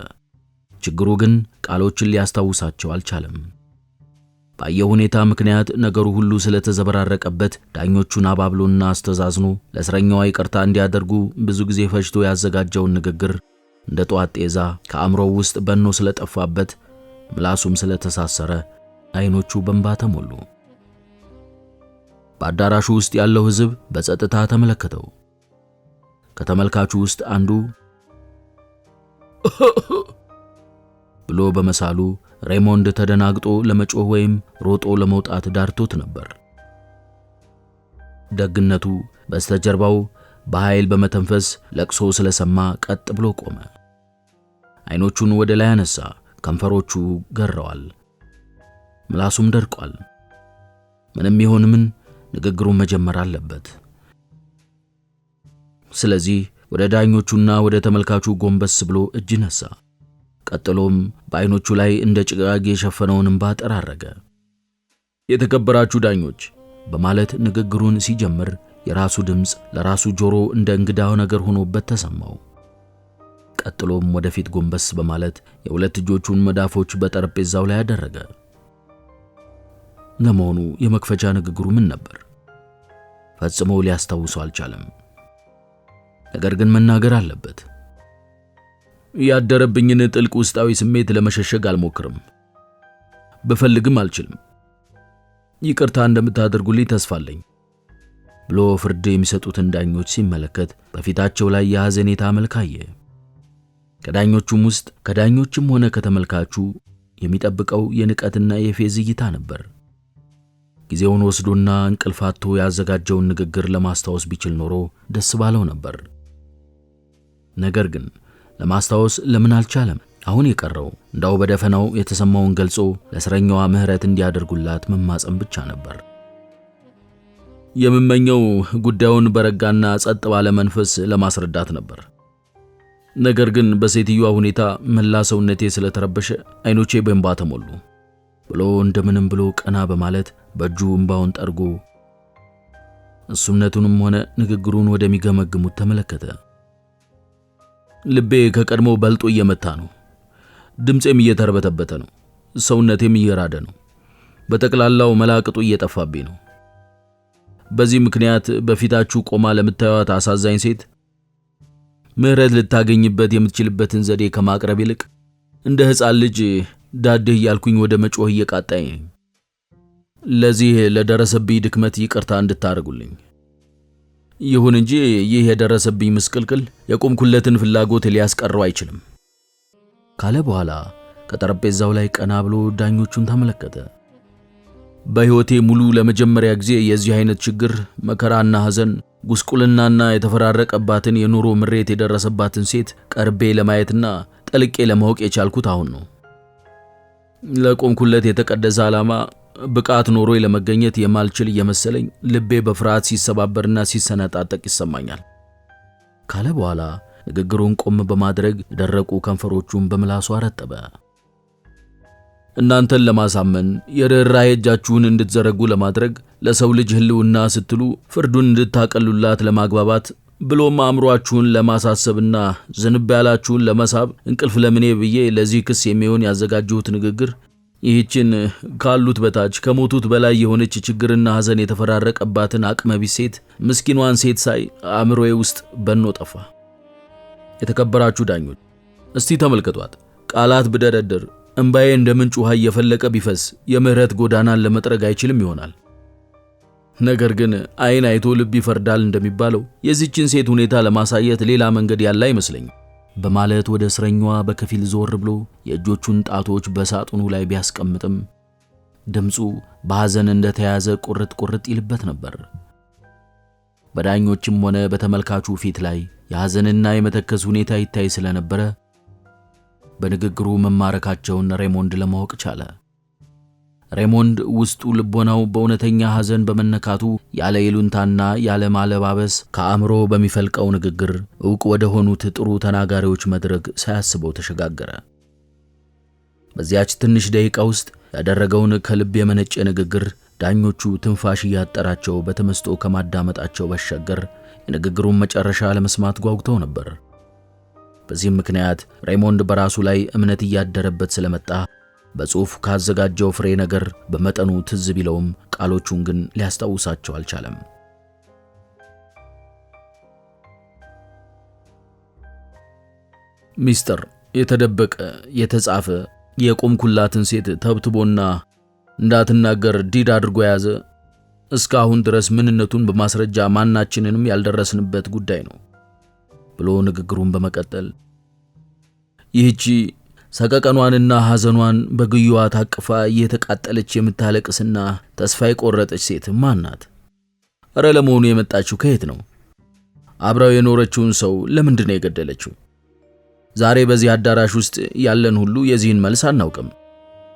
ችግሩ ግን ቃሎችን ሊያስታውሳቸው አልቻለም። ባየው ሁኔታ ምክንያት ነገሩ ሁሉ ስለተዘበራረቀበት ዳኞቹን አባብሎና አስተዛዝኖ ለእስረኛዋ ይቅርታ እንዲያደርጉ ብዙ ጊዜ ፈጅቶ ያዘጋጀውን ንግግር እንደ ጧት ጤዛ ከአእምሮው ውስጥ በኖ ስለጠፋበት ምላሱም ስለተሳሰረ አይኖቹ በእንባ ተሞሉ። በአዳራሹ ውስጥ ያለው ሕዝብ በጸጥታ ተመለከተው። ከተመልካቹ ውስጥ አንዱ ብሎ በመሳሉ ሬሞንድ ተደናግጦ ለመጮህ ወይም ሮጦ ለመውጣት ዳርቶት ነበር። ደግነቱ በስተጀርባው በኃይል በመተንፈስ ለቅሶ ስለሰማ ቀጥ ብሎ ቆመ። አይኖቹን ወደ ላይ አነሳ። ከንፈሮቹ ገረዋል፣ ምላሱም ደርቋል። ምንም ይሁን ምን ንግግሩን መጀመር አለበት። ስለዚህ ወደ ዳኞቹና ወደ ተመልካቹ ጎንበስ ብሎ እጅ ነሳ። ቀጥሎም በአይኖቹ ላይ እንደ ጭጋግ የሸፈነውን እንባ ጠራረገ። የተከበራችሁ ዳኞች በማለት ንግግሩን ሲጀምር የራሱ ድምፅ ለራሱ ጆሮ እንደ እንግዳው ነገር ሆኖበት ተሰማው። ቀጥሎም ወደፊት ጎንበስ በማለት የሁለት እጆቹን መዳፎች በጠረጴዛው ላይ አደረገ። ለመሆኑ የመክፈቻ ንግግሩ ምን ነበር? ፈጽሞ ሊያስታውሰው አልቻለም። ነገር ግን መናገር አለበት። ያደረብኝን ጥልቅ ውስጣዊ ስሜት ለመሸሸግ አልሞክርም፣ ብፈልግም አልችልም። ይቅርታ እንደምታደርጉልኝ ተስፋ አለኝ ብሎ ፍርድ የሚሰጡትን ዳኞች ሲመለከት በፊታቸው ላይ የሐዘኔታ መልክ አየ። ከዳኞችም ሆነ ከተመልካቹ የሚጠብቀው የንቀትና የፌዝ እይታ ነበር። ጊዜውን ወስዶና እንቅልፋቶ ያዘጋጀውን ንግግር ለማስታወስ ቢችል ኖሮ ደስ ባለው ነበር። ነገር ግን ለማስታወስ ለምን አልቻለም? አሁን የቀረው እንዳው በደፈናው የተሰማውን ገልጾ ለእስረኛዋ ምህረት እንዲያደርጉላት መማጸን ብቻ ነበር። የምመኘው ጉዳዩን በረጋና ጸጥ ባለ መንፈስ ለማስረዳት ነበር። ነገር ግን በሴትዮዋ ሁኔታ መላ ሰውነቴ ስለተረበሸ አይኖቼ በእንባ ተሞሉ ብሎ እንደምንም ብሎ ቀና በማለት በእጁ እንባውን ጠርጎ እሱነቱንም ሆነ ንግግሩን ወደሚገመግሙት ተመለከተ። ልቤ ከቀድሞ በልጦ እየመታ ነው። ድምጼም እየተርበተበተ ነው። ሰውነቴም እየራደ ነው። በጠቅላላው መላቅጡ እየጠፋብኝ ነው። በዚህ ምክንያት በፊታችሁ ቆማ ለምታዩት አሳዛኝ ሴት ምህረት ልታገኝበት የምትችልበትን ዘዴ ከማቅረብ ይልቅ እንደ ሕፃን ልጅ ዳድህ እያልኩኝ ወደ መጮህ እየቃጣኝ ነኝ። ለዚህ ለደረሰብኝ ድክመት ይቅርታ እንድታደርጉልኝ። ይሁን እንጂ ይህ የደረሰብኝ ምስቅልቅል የቆምኩለትን ፍላጎት ሊያስቀረው አይችልም ካለ በኋላ ከጠረጴዛው ላይ ቀና ብሎ ዳኞቹን ተመለከተ። በሕይወቴ ሙሉ ለመጀመሪያ ጊዜ የዚህ አይነት ችግር፣ መከራና ሐዘን፣ ጉስቁልናና የተፈራረቀባትን የኑሮ ምሬት የደረሰባትን ሴት ቀርቤ ለማየትና ጠልቄ ለማወቅ የቻልኩት አሁን ነው። ለቆምኩለት የተቀደሰ ዓላማ ብቃት ኖሮይ ለመገኘት የማልችል እየመሰለኝ ልቤ በፍርሃት ሲሰባበርና ሲሰነጣጠቅ ይሰማኛል ካለ በኋላ ንግግሩን ቆም በማድረግ የደረቁ ከንፈሮቹን በምላሱ አረጠበ። እናንተን ለማሳመን የርኅራኄ እጃችሁን እንድትዘረጉ ለማድረግ ለሰው ልጅ ሕልውና ስትሉ ፍርዱን እንድታቀሉላት ለማግባባት ብሎም አእምሮአችሁን ለማሳሰብና ዝንባሌያችሁን ለመሳብ እንቅልፍ ለምኔ ብዬ ለዚህ ክስ የሚሆን ያዘጋጀሁት ንግግር ይህችን ካሉት በታች ከሞቱት በላይ የሆነች ችግርና ሐዘን የተፈራረቀባትን አቅመቢስ ሴት ምስኪኗን ሴት ሳይ አእምሮዬ ውስጥ በኖ ጠፋ። የተከበራችሁ ዳኞች እስቲ ተመልከቷት። ቃላት ብደረድር እንባዬ እንደ ምንጭ ውሃ እየፈለቀ ቢፈስ የምህረት ጎዳናን ለመጥረግ አይችልም ይሆናል። ነገር ግን ዓይን አይቶ ልብ ይፈርዳል እንደሚባለው የዚችን ሴት ሁኔታ ለማሳየት ሌላ መንገድ ያለ አይመስለኝም በማለት ወደ እስረኛዋ በከፊል ዞር ብሎ የእጆቹን ጣቶች በሳጥኑ ላይ ቢያስቀምጥም ድምፁ በሐዘን እንደተያዘ ቁርጥ ቁርጥ ይልበት ነበር። በዳኞችም ሆነ በተመልካቹ ፊት ላይ የሐዘንና የመተከዝ ሁኔታ ይታይ ስለነበረ በንግግሩ መማረካቸውን ሬሞንድ ለማወቅ ቻለ። ሬሞንድ ውስጡ ልቦናው በእውነተኛ ሐዘን በመነካቱ ያለ ይሉንታና ያለ ማለባበስ ከአእምሮ በሚፈልቀው ንግግር ዕውቅ ወደ ሆኑት ጥሩ ተናጋሪዎች መድረክ ሳያስበው ተሸጋገረ። በዚያች ትንሽ ደቂቃ ውስጥ ያደረገውን ከልብ የመነጨ ንግግር ዳኞቹ ትንፋሽ እያጠራቸው በተመስጦ ከማዳመጣቸው ባሻገር የንግግሩን መጨረሻ ለመስማት ጓጉተው ነበር። በዚህም ምክንያት ሬሞንድ በራሱ ላይ እምነት እያደረበት ስለመጣ በጽሑፍ ካዘጋጀው ፍሬ ነገር በመጠኑ ትዝ ቢለውም ቃሎቹን ግን ሊያስታውሳቸው አልቻለም። ሚስጥር የተደበቀ የተጻፈ የቆምኩላትን ሴት ተብትቦና እንዳትናገር ዲድ አድርጎ ያዘ እስካሁን ድረስ ምንነቱን በማስረጃ ማናችንንም ያልደረስንበት ጉዳይ ነው ብሎ ንግግሩን በመቀጠል ይህቺ ሰቀቀኗንና ሐዘኗን በግዩዋ ታቅፋ እየተቃጠለች የምታለቅስና ተስፋ የቆረጠች ሴት ማን ናት? እረ ለመሆኑ የመጣችው ከየት ነው? አብራው የኖረችውን ሰው ለምንድን ነው የገደለችው? ዛሬ በዚህ አዳራሽ ውስጥ ያለን ሁሉ የዚህን መልስ አናውቅም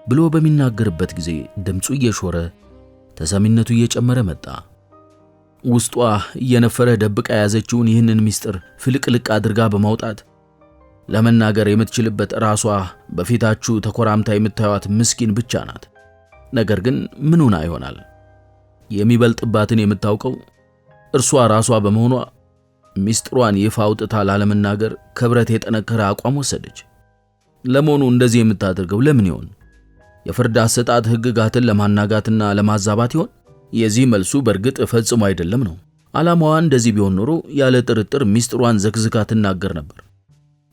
ብሎ በሚናገርበት ጊዜ ድምፁ እየሾረ ተሰሚነቱ እየጨመረ መጣ። ውስጧ እየነፈረ ደብቃ ያዘችውን ይህንን ሚስጥር ፍልቅልቅ አድርጋ በማውጣት ለመናገር የምትችልበት ራሷ በፊታችሁ ተኮራምታ የምታዩት ምስኪን ብቻ ናት። ነገር ግን ምን ሆና ይሆናል? የሚበልጥባትን የምታውቀው እርሷ ራሷ በመሆኗ ሚስጥሯን ይፋ አውጥታ ላለመናገር ከብረት የጠነከረ አቋም ወሰደች። ለመሆኑ እንደዚህ የምታደርገው ለምን ይሆን? የፍርድ አሰጣጥ ሕግጋትን ለማናጋትና ለማዛባት ይሆን? የዚህ መልሱ በእርግጥ ፈጽሞ አይደለም ነው። ዓላማዋ እንደዚህ ቢሆን ኖሮ ያለ ጥርጥር ሚስጥሯን ዘግዝጋ ትናገር ነበር።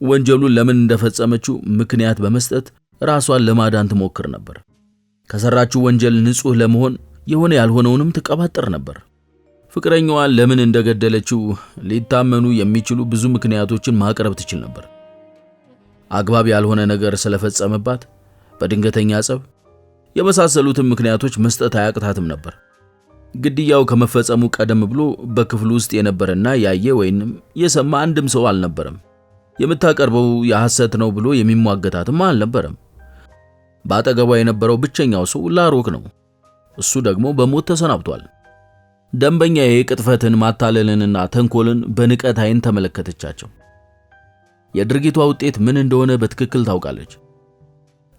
ወንጀሉን ለምን እንደፈጸመችው ምክንያት በመስጠት ራሷን ለማዳን ትሞክር ነበር። ከሰራችው ወንጀል ንጹሕ ለመሆን የሆነ ያልሆነውንም ትቀባጠር ነበር። ፍቅረኛዋን ለምን እንደገደለችው ሊታመኑ የሚችሉ ብዙ ምክንያቶችን ማቅረብ ትችል ነበር። አግባብ ያልሆነ ነገር ስለፈጸመባት፣ በድንገተኛ ጸብ የመሳሰሉትን ምክንያቶች መስጠት አያቅታትም ነበር። ግድያው ከመፈጸሙ ቀደም ብሎ በክፍሉ ውስጥ የነበረና ያየ ወይንም የሰማ አንድም ሰው አልነበረም። የምታቀርበው የሐሰት ነው ብሎ የሚሟገታትም አልነበረም። በአጠገቧ የነበረው ብቸኛው ሰው ላሮክ ነው። እሱ ደግሞ በሞት ተሰናብቷል። ደንበኛዬ ቅጥፈትን፣ ማታለልንና ተንኮልን በንቀት ዓይን ተመለከተቻቸው። የድርጊቷ ውጤት ምን እንደሆነ በትክክል ታውቃለች።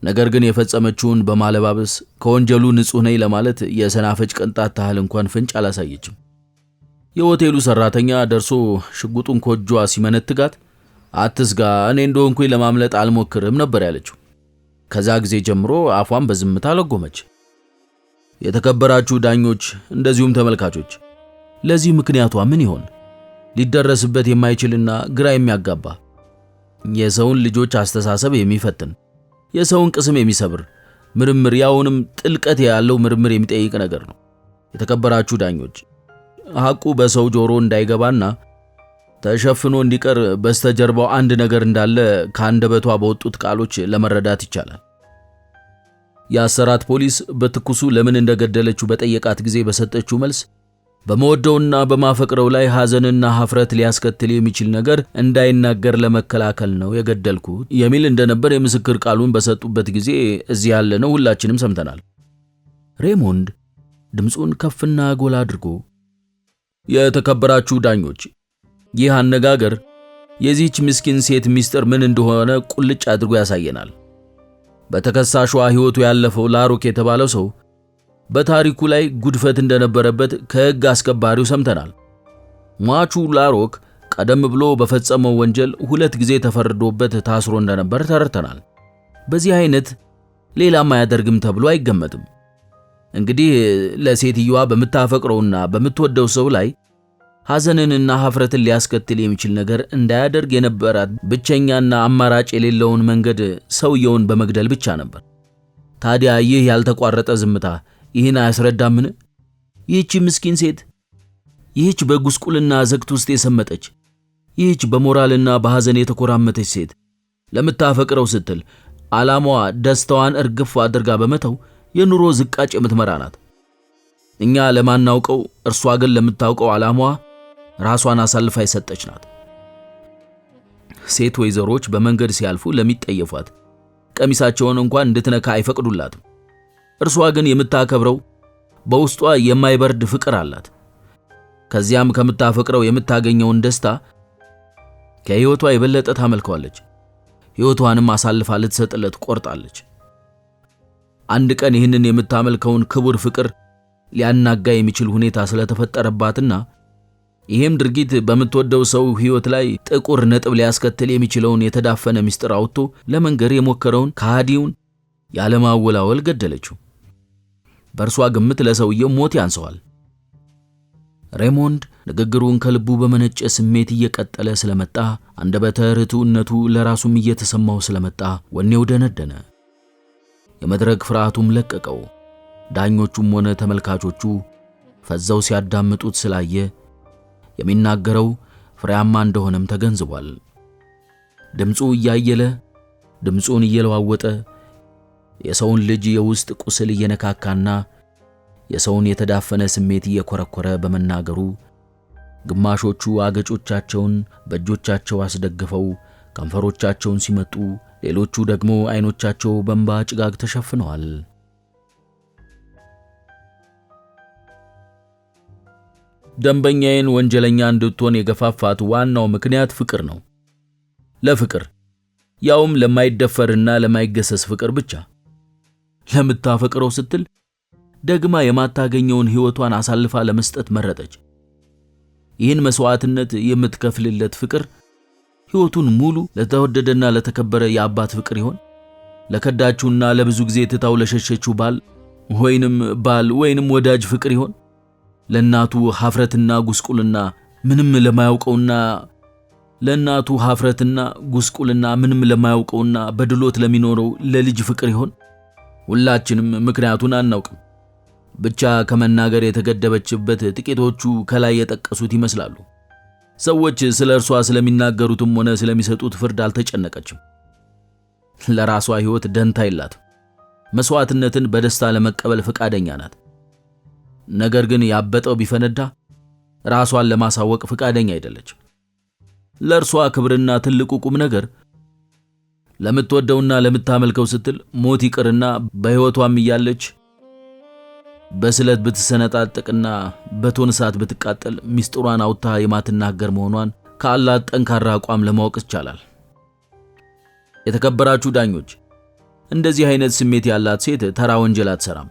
ነገር ግን የፈጸመችውን በማለባበስ ከወንጀሉ ንጹሕ ነኝ ለማለት የሰናፈጭ ቅንጣት ታህል እንኳን ፍንጭ አላሳየችም። የሆቴሉ ሰራተኛ ደርሶ ሽጉጡን ከእጇ ሲመነትጋት አትስጋ፣ እኔ እንደሆንኩኝ ለማምለጥ አልሞክርም ነበር ያለችው። ከዛ ጊዜ ጀምሮ አፏን በዝምታ ለጎመች። የተከበራችሁ ዳኞች፣ እንደዚሁም ተመልካቾች፣ ለዚህ ምክንያቷ ምን ይሆን? ሊደረስበት የማይችልና ግራ የሚያጋባ የሰውን ልጆች አስተሳሰብ የሚፈትን የሰውን ቅስም የሚሰብር ምርምር፣ ያውንም ጥልቀት ያለው ምርምር የሚጠይቅ ነገር ነው። የተከበራችሁ ዳኞች፣ ሐቁ በሰው ጆሮ እንዳይገባና ተሸፍኖ እንዲቀር በስተጀርባው አንድ ነገር እንዳለ ከአንደበቷ በወጡት ቃሎች ለመረዳት ይቻላል። የአሰራት ፖሊስ በትኩሱ ለምን እንደገደለችው በጠየቃት ጊዜ በሰጠችው መልስ በመወደውና በማፈቅረው ላይ ሐዘንና ኀፍረት ሊያስከትል የሚችል ነገር እንዳይናገር ለመከላከል ነው የገደልኩት የሚል እንደነበር የምስክር ቃሉን በሰጡበት ጊዜ እዚህ ያለነው ሁላችንም ሰምተናል። ሬሞንድ ድምፁን ከፍና ጎላ አድርጎ የተከበራችሁ ዳኞች፣ ይህ አነጋገር የዚህች ምስኪን ሴት ሚስጥር ምን እንደሆነ ቁልጭ አድርጎ ያሳየናል። በተከሳሿ ሕይወቱ ያለፈው ላሮክ የተባለው ሰው በታሪኩ ላይ ጉድፈት እንደነበረበት ከሕግ አስከባሪው ሰምተናል። ሟቹ ላሮክ ቀደም ብሎ በፈጸመው ወንጀል 2 ጊዜ ተፈርዶበት ታስሮ እንደነበር ተረድተናል። በዚህ አይነት ሌላም አያደርግም ተብሎ አይገመትም። እንግዲህ ለሴትየዋ በምታፈቅረውና በምትወደው ሰው ላይ ሐዘንንና ኀፍረትን ሊያስከትል የሚችል ነገር እንዳያደርግ የነበራት ብቸኛና አማራጭ የሌለውን መንገድ ሰውየውን በመግደል ብቻ ነበር። ታዲያ ይህ ያልተቋረጠ ዝምታ ይህን አያስረዳምን? ይህች ምስኪን ሴት፣ ይህች በጉስቁልና አዘቅት ውስጥ የሰመጠች፣ ይህች በሞራልና በሐዘን የተኮራመተች ሴት ለምታፈቅረው ስትል ዓላማዋ ደስታዋን እርግፍ አድርጋ በመተው የኑሮ ዝቃጭ የምትመራ ናት። እኛ ለማናውቀው እርሷ ግን ለምታውቀው ዓላማዋ ራሷን አሳልፋ የሰጠች ናት። ሴት ወይዘሮች በመንገድ ሲያልፉ ለሚጠየፏት ቀሚሳቸውን እንኳን እንድትነካ አይፈቅዱላትም። እርሷ ግን የምታከብረው በውስጧ የማይበርድ ፍቅር አላት። ከዚያም ከምታፈቅረው የምታገኘውን ደስታ ከሕይወቷ የበለጠ ታመልከዋለች። ሕይወቷንም አሳልፋ ልትሰጥለት ቆርጣለች። አንድ ቀን ይህንን የምታመልከውን ክቡር ፍቅር ሊያናጋ የሚችል ሁኔታ ስለተፈጠረባትና ይህም ድርጊት በምትወደው ሰው ሕይወት ላይ ጥቁር ነጥብ ሊያስከትል የሚችለውን የተዳፈነ ምስጢር አውጥቶ ለመንገር የሞከረውን ከሃዲውን ያለማወላወል ገደለችው። በእርሷ ግምት ለሰውየው ሞት ያንሰዋል። ሬሞንድ ንግግሩን ከልቡ በመነጨ ስሜት እየቀጠለ ስለመጣ አንደበተ ርቱዕነቱ ለራሱም እየተሰማው ስለመጣ ወኔው ደነደነ። የመድረክ ፍርሃቱም ለቀቀው። ዳኞቹም ሆነ ተመልካቾቹ ፈዘው ሲያዳምጡት ስላየ የሚናገረው ፍሬያማ እንደሆነም ተገንዝቧል። ድምፁ እያየለ ድምፁን እየለዋወጠ የሰውን ልጅ የውስጥ ቁስል እየነካካና የሰውን የተዳፈነ ስሜት እየኮረኮረ በመናገሩ ግማሾቹ አገጮቻቸውን በእጆቻቸው አስደግፈው ከንፈሮቻቸውን ሲመጡ፣ ሌሎቹ ደግሞ አይኖቻቸው በእንባ ጭጋግ ተሸፍነዋል። ደንበኛዬን ወንጀለኛ እንድትሆን የገፋፋት ዋናው ምክንያት ፍቅር ነው። ለፍቅር ያውም ለማይደፈርና ለማይገሰስ ፍቅር ብቻ። ለምታፈቅረው ስትል ደግማ የማታገኘውን ሕይወቷን አሳልፋ ለመስጠት መረጠች። ይህን መስዋዕትነት የምትከፍልለት ፍቅር ሕይወቱን ሙሉ ለተወደደና ለተከበረ የአባት ፍቅር ይሆን? ለከዳችውና ለብዙ ጊዜ ትታው ለሸሸችው ባል ወይንም ወዳጅ ፍቅር ይሆን? ለእናቱ ኀፍረትና ጉስቁልና ምንም ለማያውቀውና በድሎት ለሚኖረው ለልጅ ፍቅር ይሆን? ሁላችንም ምክንያቱን አናውቅም። ብቻ ከመናገር የተገደበችበት ጥቂቶቹ ከላይ የጠቀሱት ይመስላሉ። ሰዎች ስለ እርሷ ስለሚናገሩትም ሆነ ስለሚሰጡት ፍርድ አልተጨነቀችም። ለራሷ ሕይወት ደንታ የላትም። መስዋዕትነትን በደስታ ለመቀበል ፈቃደኛ ናት። ነገር ግን ያበጠው ቢፈነዳ ራሷን ለማሳወቅ ፈቃደኛ አይደለችም። ለእርሷ ክብርና ትልቁ ቁም ነገር ለምትወደውና ለምታመልከው ስትል ሞት ይቅርና በሕይወቷም እያለች በስለት ብትሰነጣጥቅና በቶን እሳት ብትቃጠል ሚስጥሯን አውጥታ የማትናገር መሆኗን ከአላት ጠንካራ አቋም ለማወቅ ይቻላል። የተከበራችሁ ዳኞች፣ እንደዚህ አይነት ስሜት ያላት ሴት ተራ ወንጀል አትሰራም።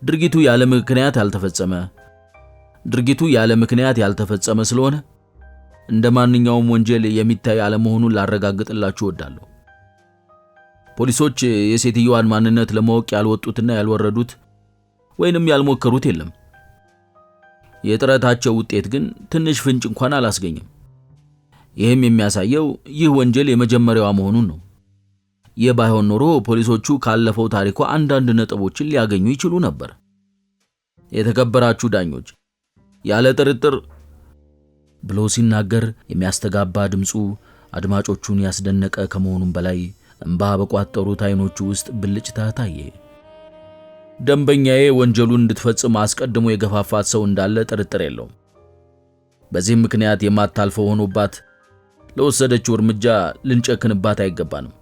ድርጊቱ ያለ ምክንያት ያልተፈጸመ ስለሆነ እንደ ማንኛውም ወንጀል የሚታይ አለመሆኑን ላረጋግጥላችሁ እወዳለሁ። ፖሊሶች የሴትዮዋን ማንነት ለማወቅ ያልወጡትና ያልወረዱት ወይንም ያልሞከሩት የለም። የጥረታቸው ውጤት ግን ትንሽ ፍንጭ እንኳን አላስገኘም። ይህም የሚያሳየው ይህ ወንጀል የመጀመሪያዋ መሆኑን ነው። ይህ ባይሆን ኖሮ ፖሊሶቹ ካለፈው ታሪኳ አንዳንድ ነጥቦችን ሊያገኙ ይችሉ ነበር። የተከበራችሁ ዳኞች፣ ያለ ጥርጥር ብሎ ሲናገር የሚያስተጋባ ድምፁ አድማጮቹን ያስደነቀ ከመሆኑም በላይ እንባ በቋጠሩት አይኖቹ ውስጥ ብልጭታ ታየ። ደንበኛዬ ወንጀሉን እንድትፈጽም አስቀድሞ የገፋፋት ሰው እንዳለ ጥርጥር የለውም። በዚህም ምክንያት የማታልፈው ሆኖባት ለወሰደችው እርምጃ ልንጨክንባት አይገባንም።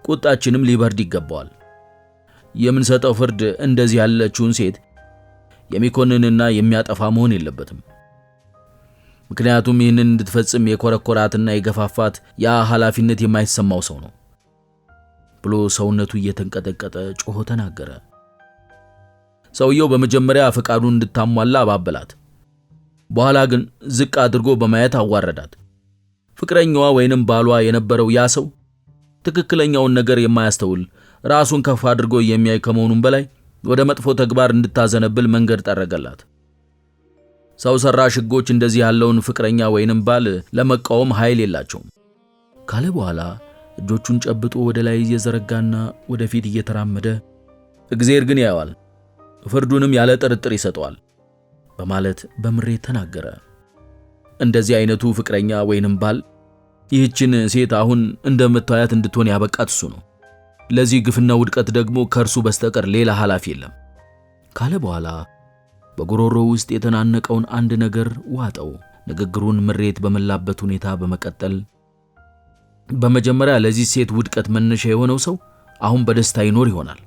ቁጣችንም ሊበርድ ይገባዋል። የምንሰጠው ፍርድ እንደዚህ ያለችውን ሴት የሚኮንንና የሚያጠፋ መሆን የለበትም። ምክንያቱም ይህንን እንድትፈጽም የኮረኮራትና የገፋፋት ያ ኃላፊነት የማይሰማው ሰው ነው ብሎ ሰውነቱ እየተንቀጠቀጠ ጮሆ ተናገረ። ሰውየው በመጀመሪያ ፈቃዱን እንድታሟላ አባበላት። በኋላ ግን ዝቅ አድርጎ በማየት አዋረዳት። ፍቅረኛዋ ወይንም ባሏ የነበረው ያ ሰው ትክክለኛውን ነገር የማያስተውል ራሱን ከፍ አድርጎ የሚያይ ከመሆኑም በላይ ወደ መጥፎ ተግባር እንድታዘነብል መንገድ ጠረገላት። ሰው ሰራሽ ሕጎች እንደዚህ ያለውን ፍቅረኛ ወይንም ባል ለመቃወም ኃይል የላቸውም ካለ በኋላ እጆቹን ጨብጦ ወደ ላይ እየዘረጋና ወደፊት እየተራመደ እግዚአብሔር ግን ያየዋል፣ ፍርዱንም ያለ ጥርጥር ይሰጠዋል በማለት በምሬት ተናገረ። እንደዚህ አይነቱ ፍቅረኛ ወይንም ባል ይህችን ሴት አሁን እንደምታያት እንድትሆን ያበቃት እሱ ነው። ለዚህ ግፍና ውድቀት ደግሞ ከእርሱ በስተቀር ሌላ ኃላፊ የለም ካለ በኋላ በጉሮሮ ውስጥ የተናነቀውን አንድ ነገር ዋጠው። ንግግሩን ምሬት በመላበት ሁኔታ በመቀጠል በመጀመሪያ ለዚህ ሴት ውድቀት መነሻ የሆነው ሰው አሁን በደስታ ይኖር ይሆናል።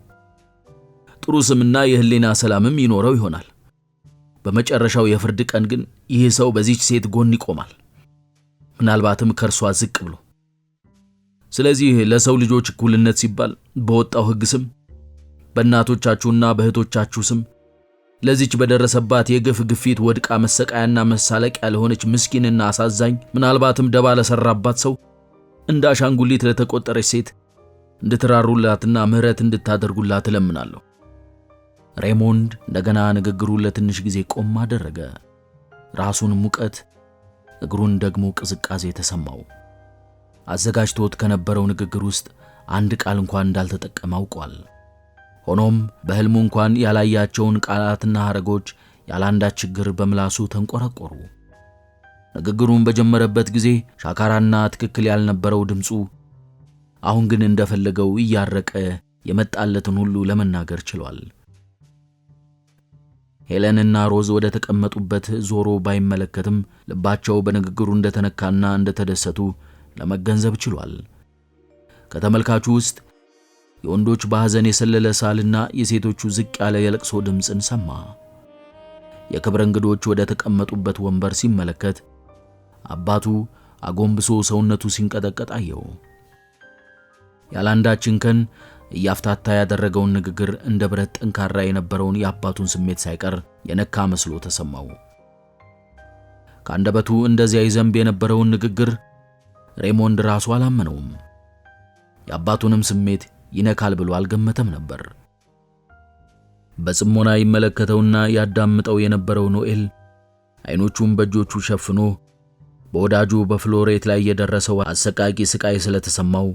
ጥሩ ስምና የህሊና ሰላምም ይኖረው ይሆናል። በመጨረሻው የፍርድ ቀን ግን ይህ ሰው በዚህች ሴት ጎን ይቆማል፣ ምናልባትም ከርሷ ዝቅ ብሎ። ስለዚህ ለሰው ልጆች እኩልነት ሲባል በወጣው ሕግ ስም በእናቶቻችሁና በእህቶቻችሁ ስም ለዚች በደረሰባት የግፍ ግፊት ወድቃ መሰቃያና መሳለቂያ ለሆነች ምስኪንና አሳዛኝ ምናልባትም ደባ ለሰራባት ሰው እንደ አሻንጉሊት ለተቆጠረች ሴት እንድትራሩላትና ምህረት እንድታደርጉላት እለምናለሁ። ሬሞንድ እንደገና ንግግሩን ለትንሽ ጊዜ ቆም አደረገ። ራሱን ሙቀት፣ እግሩን ደግሞ ቅዝቃዜ ተሰማው። አዘጋጅቶት ከነበረው ንግግር ውስጥ አንድ ቃል እንኳን እንዳልተጠቀመ አውቋል። ሆኖም በሕልሙ እንኳን ያላያቸውን ቃላትና ሐረጎች ያላንዳች ችግር በምላሱ ተንቆረቆሩ። ንግግሩን በጀመረበት ጊዜ ሻካራና ትክክል ያልነበረው ድምፁ አሁን ግን እንደፈለገው እያረቀ የመጣለትን ሁሉ ለመናገር ችሏል። ሄለንና ሮዝ ወደ ተቀመጡበት ዞሮ ባይመለከትም ልባቸው በንግግሩ እንደተነካና እንደተደሰቱ ለመገንዘብ ችሏል። ከተመልካቹ ውስጥ የወንዶች በሐዘን የሰለለ ሳልና የሴቶቹ ዝቅ ያለ የለቅሶ ድምፅን ሰማ። የክብር እንግዶች ወደ ተቀመጡበት ወንበር ሲመለከት አባቱ አጎንብሶ ሰውነቱ ሲንቀጠቀጥ አየው። ያላንዳች እንከን እያፍታታ ያደረገውን ንግግር እንደ ብረት ጠንካራ የነበረውን የአባቱን ስሜት ሳይቀር የነካ መስሎ ተሰማው። ከአንደበቱ እንደዚያ ይዘንብ የነበረውን ንግግር ሬሞንድ ራሱ አላመነውም። የአባቱንም ስሜት ይነካል ብሎ አልገመተም ነበር። በጽሞና ይመለከተውና ያዳምጠው የነበረው ኖኤል አይኖቹን በእጆቹ ሸፍኖ በወዳጁ በፍሎሬት ላይ የደረሰው አሰቃቂ ስቃይ ስለተሰማው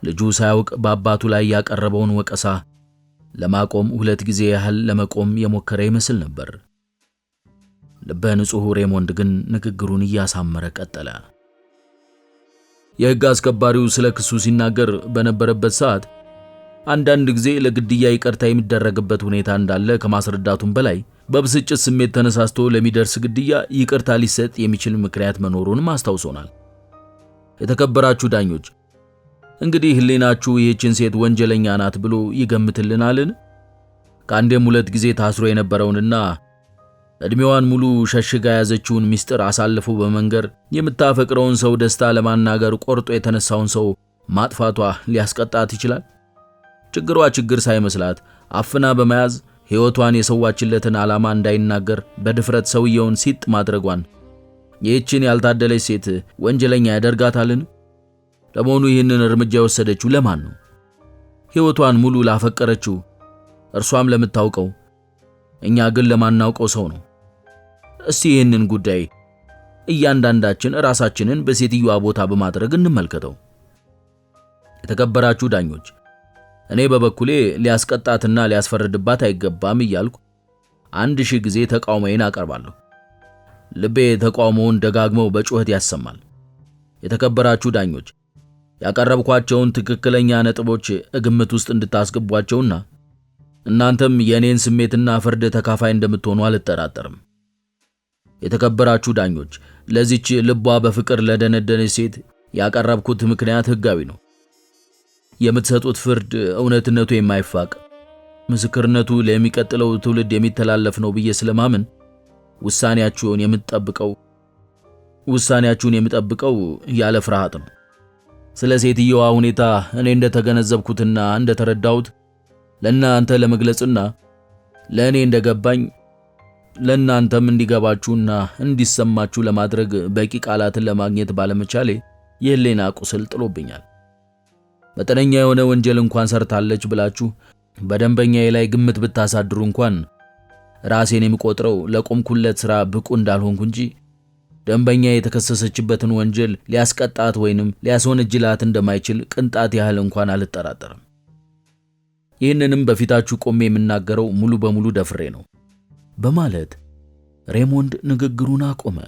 ልጁ ሳያውቅ በአባቱ ላይ ያቀረበውን ወቀሳ ለማቆም 2 ጊዜ ያህል ለመቆም የሞከረ ይመስል ነበር። ልበ ንጹሕ ሬሞንድ ግን ንግግሩን እያሳመረ ቀጠለ። የሕግ አስከባሪው ስለ ክሱ ሲናገር በነበረበት ሰዓት አንዳንድ ጊዜ ለግድያ ይቅርታ የሚደረግበት ሁኔታ እንዳለ ከማስረዳቱም በላይ በብስጭት ስሜት ተነሳስቶ ለሚደርስ ግድያ ይቅርታ ሊሰጥ የሚችል ምክንያት መኖሩንም አስታውሶናል። የተከበራችሁ ዳኞች፣ እንግዲህ ህሊናችሁ ይህችን ሴት ወንጀለኛ ናት ብሎ ይገምትልናልን? ከአንዴም 2 ጊዜ ታስሮ የነበረውንና እድሜዋን ሙሉ ሸሽጋ ያዘችውን ሚስጥር አሳልፎ በመንገር የምታፈቅረውን ሰው ደስታ ለማናገር ቆርጦ የተነሳውን ሰው ማጥፋቷ ሊያስቀጣት ይችላል? ችግሯ ችግር ሳይመስላት አፍና በመያዝ ሕይወቷን የሰዋችለትን ዓላማ እንዳይናገር በድፍረት ሰውየውን ሲጥ ማድረጓን ይህችን ያልታደለች ሴት ወንጀለኛ ያደርጋታልን? ለመሆኑ ይህንን እርምጃ የወሰደችው ለማን ነው? ሕይወቷን ሙሉ ላፈቀረችው እርሷም ለምታውቀው እኛ ግን ለማናውቀው ሰው ነው። እስቲ ይህንን ጉዳይ እያንዳንዳችን ራሳችንን በሴትዮዋ ቦታ በማድረግ እንመልከተው። የተከበራችሁ ዳኞች፣ እኔ በበኩሌ ሊያስቀጣትና ሊያስፈርድባት አይገባም እያልኩ 1000 ጊዜ ተቃውሞዬን አቀርባለሁ። ልቤ ተቃውሞውን ደጋግመው በጩኸት ያሰማል። የተከበራችሁ ዳኞች፣ ያቀረብኳቸውን ትክክለኛ ነጥቦች ግምት ውስጥ እንድታስገቧቸውና እናንተም የኔን ስሜትና ፍርድ ተካፋይ እንደምትሆኑ አልጠራጠርም። የተከበራችሁ ዳኞች፣ ለዚች ልቧ በፍቅር ለደነደነች ሴት ያቀረብኩት ምክንያት ሕጋዊ ነው። የምትሰጡት ፍርድ እውነትነቱ የማይፋቅ ምስክርነቱ ለሚቀጥለው ትውልድ የሚተላለፍ ነው ብዬ ስለማምን ውሳኔያችሁን የምጠብቀው ያለ ፍርሃት ነው። ስለ ሴትየዋ ሁኔታ እኔ እንደተገነዘብኩትና እንደተረዳሁት ለእናንተ ለመግለጽና ለእኔ እንደገባኝ ለእናንተም እንዲገባችሁና እንዲሰማችሁ ለማድረግ በቂ ቃላትን ለማግኘት ባለመቻሌ የህሊና ቁስል ጥሎብኛል። መጠነኛ የሆነ ወንጀል እንኳን ሰርታለች ብላችሁ በደንበኛዬ ላይ ግምት ብታሳድሩ እንኳን ራሴን የምቆጥረው ለቆምኩለት ሥራ ብቁ እንዳልሆንኩ እንጂ ደንበኛ የተከሰሰችበትን ወንጀል ሊያስቀጣት ወይንም ሊያስወነጅላት እንደማይችል ቅንጣት ያህል እንኳን አልጠራጠርም። ይህንንም በፊታችሁ ቆሜ የምናገረው ሙሉ በሙሉ ደፍሬ ነው በማለት ሬሞንድ ንግግሩን አቆመ።